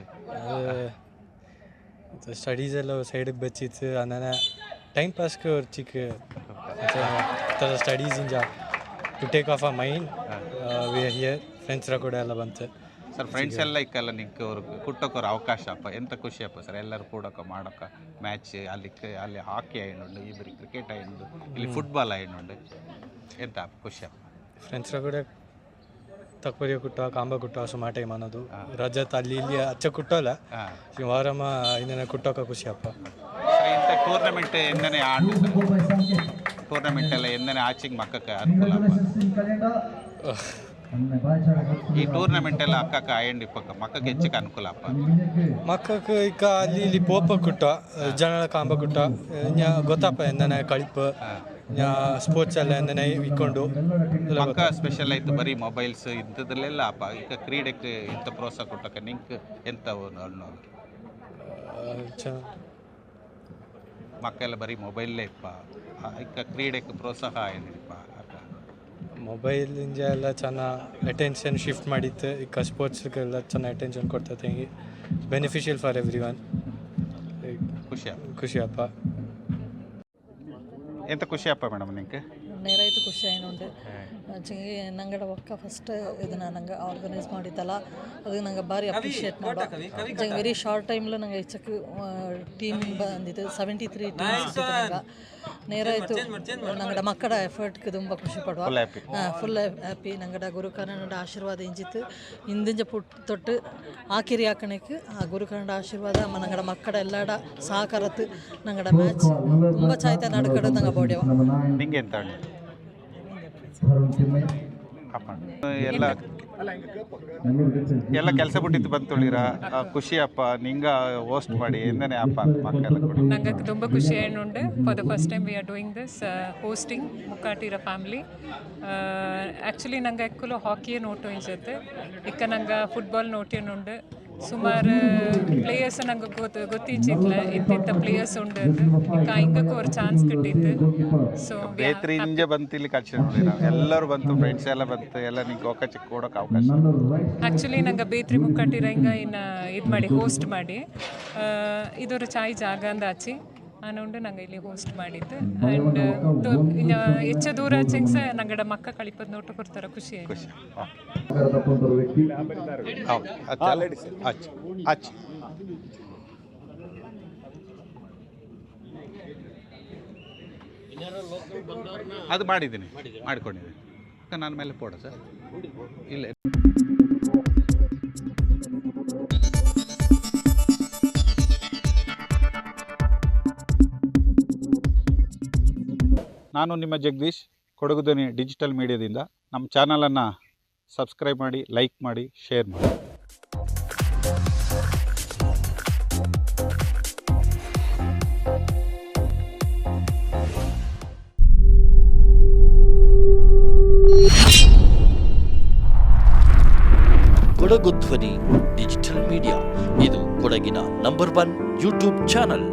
ಸ್ಟಡೀಸ್ ಎಲ್ಲ ಸೈಡಿಗೆ ಬೆಚ್ಚಿತ್ತು. ಅಂದರೆ ಟೈಮ್ ಪಾಸ್ಗೆ ஒரு ಚಿಕ್ಕ ಸ್ಟಡೀಸ್ ಇಂಜ to take off a mind we are here ಫ್ರೆಂಡ್ಸ್ರ ಕೂಡ ಎಲ್ಲ ಬಂತು ಸರ್. ಫ್ರೆಂಡ್ಸ್ ಎಲ್ಲ ಇಕ್ಕಲ್ಲ ನಿಂಗೆ ಅವ್ರು ಕುಟ್ಟೋಕೋರು ಅವಕಾಶ ಅಪ್ಪ, ಎಂತ ಖುಷಿಯಪ್ಪ ಸರ್. ಎಲ್ಲರೂ ಕೂಡೋಕೆ ಮಾಡೋಕೆ ಮ್ಯಾಚ್ ಅಲ್ಲಿ ಹಾಕಿ ಆಯ್ನುಂಡು, ಇಬ್ಬರಿ ಕ್ರಿಕೆಟ್ ಆಯ್ನುಂಡು, ಇಲ್ಲಿ ಫುಟ್ಬಾಲ್ ಆಯ್ನುಂಡು, ಎಂತ ಖುಷಿಯಪ್ಪ. ಫ್ರೆಂಡ್ಸ್ರ ಕೂಡ ತಕ್ಪರಿ ಕುಟ್ಟ ಕಾಂಬ ಕುಟ್ಟ ಸುಮಾರು ಟೈಮ್ ಅನ್ನೋದು ರಜತ್ ಅಲ್ಲಿ ಇಲ್ಲಿ ಅಚ್ಚ ಕುಟ್ಟಲ್ಲ ವಾರಮ್ಮ ಇನ್ನೇನ ಕುಟ್ಟೋಕೆ ಖುಷಿಯಪ್ಪ. ಇಂಥ ಟೂರ್ನಮೆಂಟ್ ಎಂದನೇ ಟೂರ್ನಮೆಂಟ್ ಎಲ್ಲ ಎಂದನೇ ಆಚೆಗೆ ಮಕ್ಕಕ್ಕೆ ಅನುಕೂಲ ಈ ಟೂರ್ನಮೆಂಟ್ ಎಲ್ಲ ಅಕ್ಕಕ್ಕೆ ಆಯಂಡಿ ಪಕ್ಕ ಮಕ್ಕಕ್ಕೆ ಹೆಚ್ಚಿಗೆ ಅನುಕೂಲ ಅಪ್ಪ. ಮಕ್ಕಕ್ಕೆ ಈಗ ಅಲ್ಲಿ ಇಲ್ಲಿ ಪೋಪ ಕುಟ್ಟ ಜನಳ ಕಾಂಬ ಕುಟ್ಟ ಗೊತ್ತಪ್ಪ ಎಂದನೇ ಕಳಿಪು ಸ್ಪೋರ್ಟ್ಸ್ ಎಲ್ಲ ಎಂದನೇ ಇಕ್ಕೊಂಡು ಮಕ್ಕ ಸ್ಪೆಷಲ್ ಆಯ್ತು. ಬರೀ ಮೊಬೈಲ್ಸ್ ಇಂಥದ್ರಲ್ಲೆಲ್ಲ ಅಪ್ಪ. ಈಗ ಕ್ರೀಡೆಗೆ ಇಂಥ ಪ್ರೋತ್ಸಾಹ ಕೊಟ್ಟಕ್ಕೆ ನಿಂಗೆ ಎಂತ ಮಕ್ಕೆಲ್ಲ ಬರೀ ಮೊಬೈಲ್ಲೇ ಇಪ್ಪ, ಈಗ ಕ್ರೀಡೆಗೆ ಪ್ರೋತ್ಸಾಹ ಏನಿಪ್ಪ? ಮೊಬೈಲಿಂದ ಎಲ್ಲ ಚೆನ್ನಾಗಿ ಅಟೆನ್ಷನ್ ಶಿಫ್ಟ್ ಮಾಡಿತ್ತು. ಈಗ ಸ್ಪೋರ್ಟ್ಸ್ಗೆಲ್ಲ ಚೆನ್ನಾಗಿ ಅಟೆನ್ಷನ್ ಕೊಡ್ತೈತೆ. ಹಿಂಗೆ ಬೆನಿಫಿಷಿಯಲ್ ಫಾರ್ ಎವ್ರಿ ಒನ್. ಖುಷಿಯಪ್ಪ. ಎಂತ ಖುಷಿಯಪ್ಪ ಮೇಡಮ್ ನಿಂಗೆ? నేరైతే ఖుషి అయినుండే ನಂಗಡ ಒಕ್ಕ ಫಸ್ಟ್ ಇದನ್ನ ನಂಗೆ ಆರ್ಗನೈಸ್ ಮಾಡಿದ್ದಲ್ಲ, ಅದು ನಂಗೆ ಭಾರಿ ಅಪ್ರಿಷಿಯೇಟ್ ಮಾಡೋ. ವೆರಿ ಶಾರ್ಟ್ ಟೈಮ್లో ನಂಗೆ ಹೆಚ್ಚಕ್ಕೆ ಟೀಮ್ ಬಂದಿದ್ದು 73 ಟೀಮ್ಸ್ ನಂಗೆ ನೇರಾಯಿತು. ನಂಗಡ ಮಕ್ಕಳ ಎಫರ್ಟ್ಗೆ ತುಂಬ ಖುಷಿ ಪಡುವ, ಫುಲ್ ಹ್ಯಾಪಿ. ನಂಗಡ ಗುರು ಕನ್ನಡ ಆಶೀರ್ವಾದ ಇಂಜಿತ್ತು ಹಿಂದಿಂಜ ತೊಟ್ಟು ಆಕಿರಿ ಹಾಕಣಕ್ಕೆ ಆ ಗುರು ಕನ್ನಡ ಆಶೀರ್ವಾದ ನಂಗಡ ಮಕ್ಕಳ ಎಲ್ಲಾಡ ಸಹಕಾರತ್ತು ನಂಗಡ ಮ್ಯಾಚ್ ತುಂಬ ಚಾಯ್ತ ನಡ್ಕಡೆ ನಂಗೆ ಬೋಡ್ಯವ. ನಿಂಗೆ ಎಂತ ಎಲ್ಲ ಕೆಲಸ ಬಿಟ್ಟಿತ್ತು ಬಂತುಳಿರ ಖುಷಿಯಪ್ಪ ನಿಂಗೆ ಹೋಸ್ಟ್ ಮಾಡಿ ಎಂದನೇ ಅಪ್ಪ ಮಕ್ಕಳೆಲ್ಲ ಕೊಡಿ. ನಂಗೆ ತುಂಬ ಖುಷಿ ಏನುಂಡು. For the first time we are doing this hosting Mukkatira family. Actually ನಂಗೆ ಎಕ್ಕಲು ಹಾಕಿಯೇ ನೋಟು ಇಂಚತ್ತೆ, ಇಕ್ಕ ನಂಗೆ ಫುಟ್ಬಾಲ್ ನೋಟೇನುಂಡು. ಸುಮಾರು ಪ್ಲೇಯರ್ಸ್ ನಂಗೆ ಗೊತ್ತಿಂಚಿಲ್ಲ ಇಂತಿಂಥ ಪ್ಲೇಯರ್ಸ್ ಉಂಡು ಇಕ್ಕ ಹಿಂಗಕ್ಕೆ ಅವ್ರ ಚಾನ್ಸ್ ಕಿಟ್ಟಿತ್ತು. ಸೊ ಬೇತ್ರಿ ಇಂಜೆ ಬಂತಿಲ್ಲಿ ಕಚ್ಚಿ ಎಲ್ಲರೂ ಬಂತು, ಫ್ರೆಂಡ್ಸ್ ಎಲ್ಲ ಬಂತು, ಎಲ್ಲ ನಿಂಗೆ ಅವಕಾಶ ಕೊಡೋಕೆ ಅವಕಾಶ. ಆ್ಯಕ್ಚುಲಿ ನಂಗೆ ಬೇತ್ರಿ ಮುಕ್ಕಾಟಿರ ಹಿಂಗೆ ಇನ್ನು ಇದು ಮಾಡಿ ಹೋಸ್ಟ್ ಮಾಡಿ ಇದರ ಚಾಯ್ ಜಾಗ ಅಂದಾಚಿ ಅನ್ನೊಂಡು ನಂಗೆ ಇಲ್ಲಿ ಹೋಸ್ಟ್ ಮಾಡಿದ್ದು. ಆ್ಯಂಡ್ ಹೆಚ್ಚ ದೂರ ಚಿಂಗ್ಸ ನಂಗಡ ಮಕ್ಕ ಕಳಿಪದ ನೋಟ ಕೊಡ್ತಾರೆ ಖುಷಿ. ಅದು ಮಾಡಿದ್ದೀನಿ, ಮಾಡಿಕೊಂಡಿದ್ದೀನಿ. ನನ್ನ ಮೇಲೆ ಪೋಡ ಸರ್ ಇಲ್ಲ. ನಾನು ನಿಮ್ಮ ಜಗದೀಶ್, ಕೊಡಗು ಧ್ವನಿ ಡಿಜಿಟಲ್ ಮೀಡಿಯಾದಿಂದ. ನಮ್ಮ ಚಾನಲನ್ನು ಸಬ್ಸ್ಕ್ರೈಬ್ ಮಾಡಿ, ಲೈಕ್ ಮಾಡಿ, ಶೇರ್ ಮಾಡಿ. ಕೊಡಗು ಧ್ವನಿ ಡಿಜಿಟಲ್ ಮೀಡಿಯಾ, ಇದು ಕೊಡಗಿನ ನಂಬರ್ 1 ಯೂಟ್ಯೂಬ್ ಚಾನಲ್.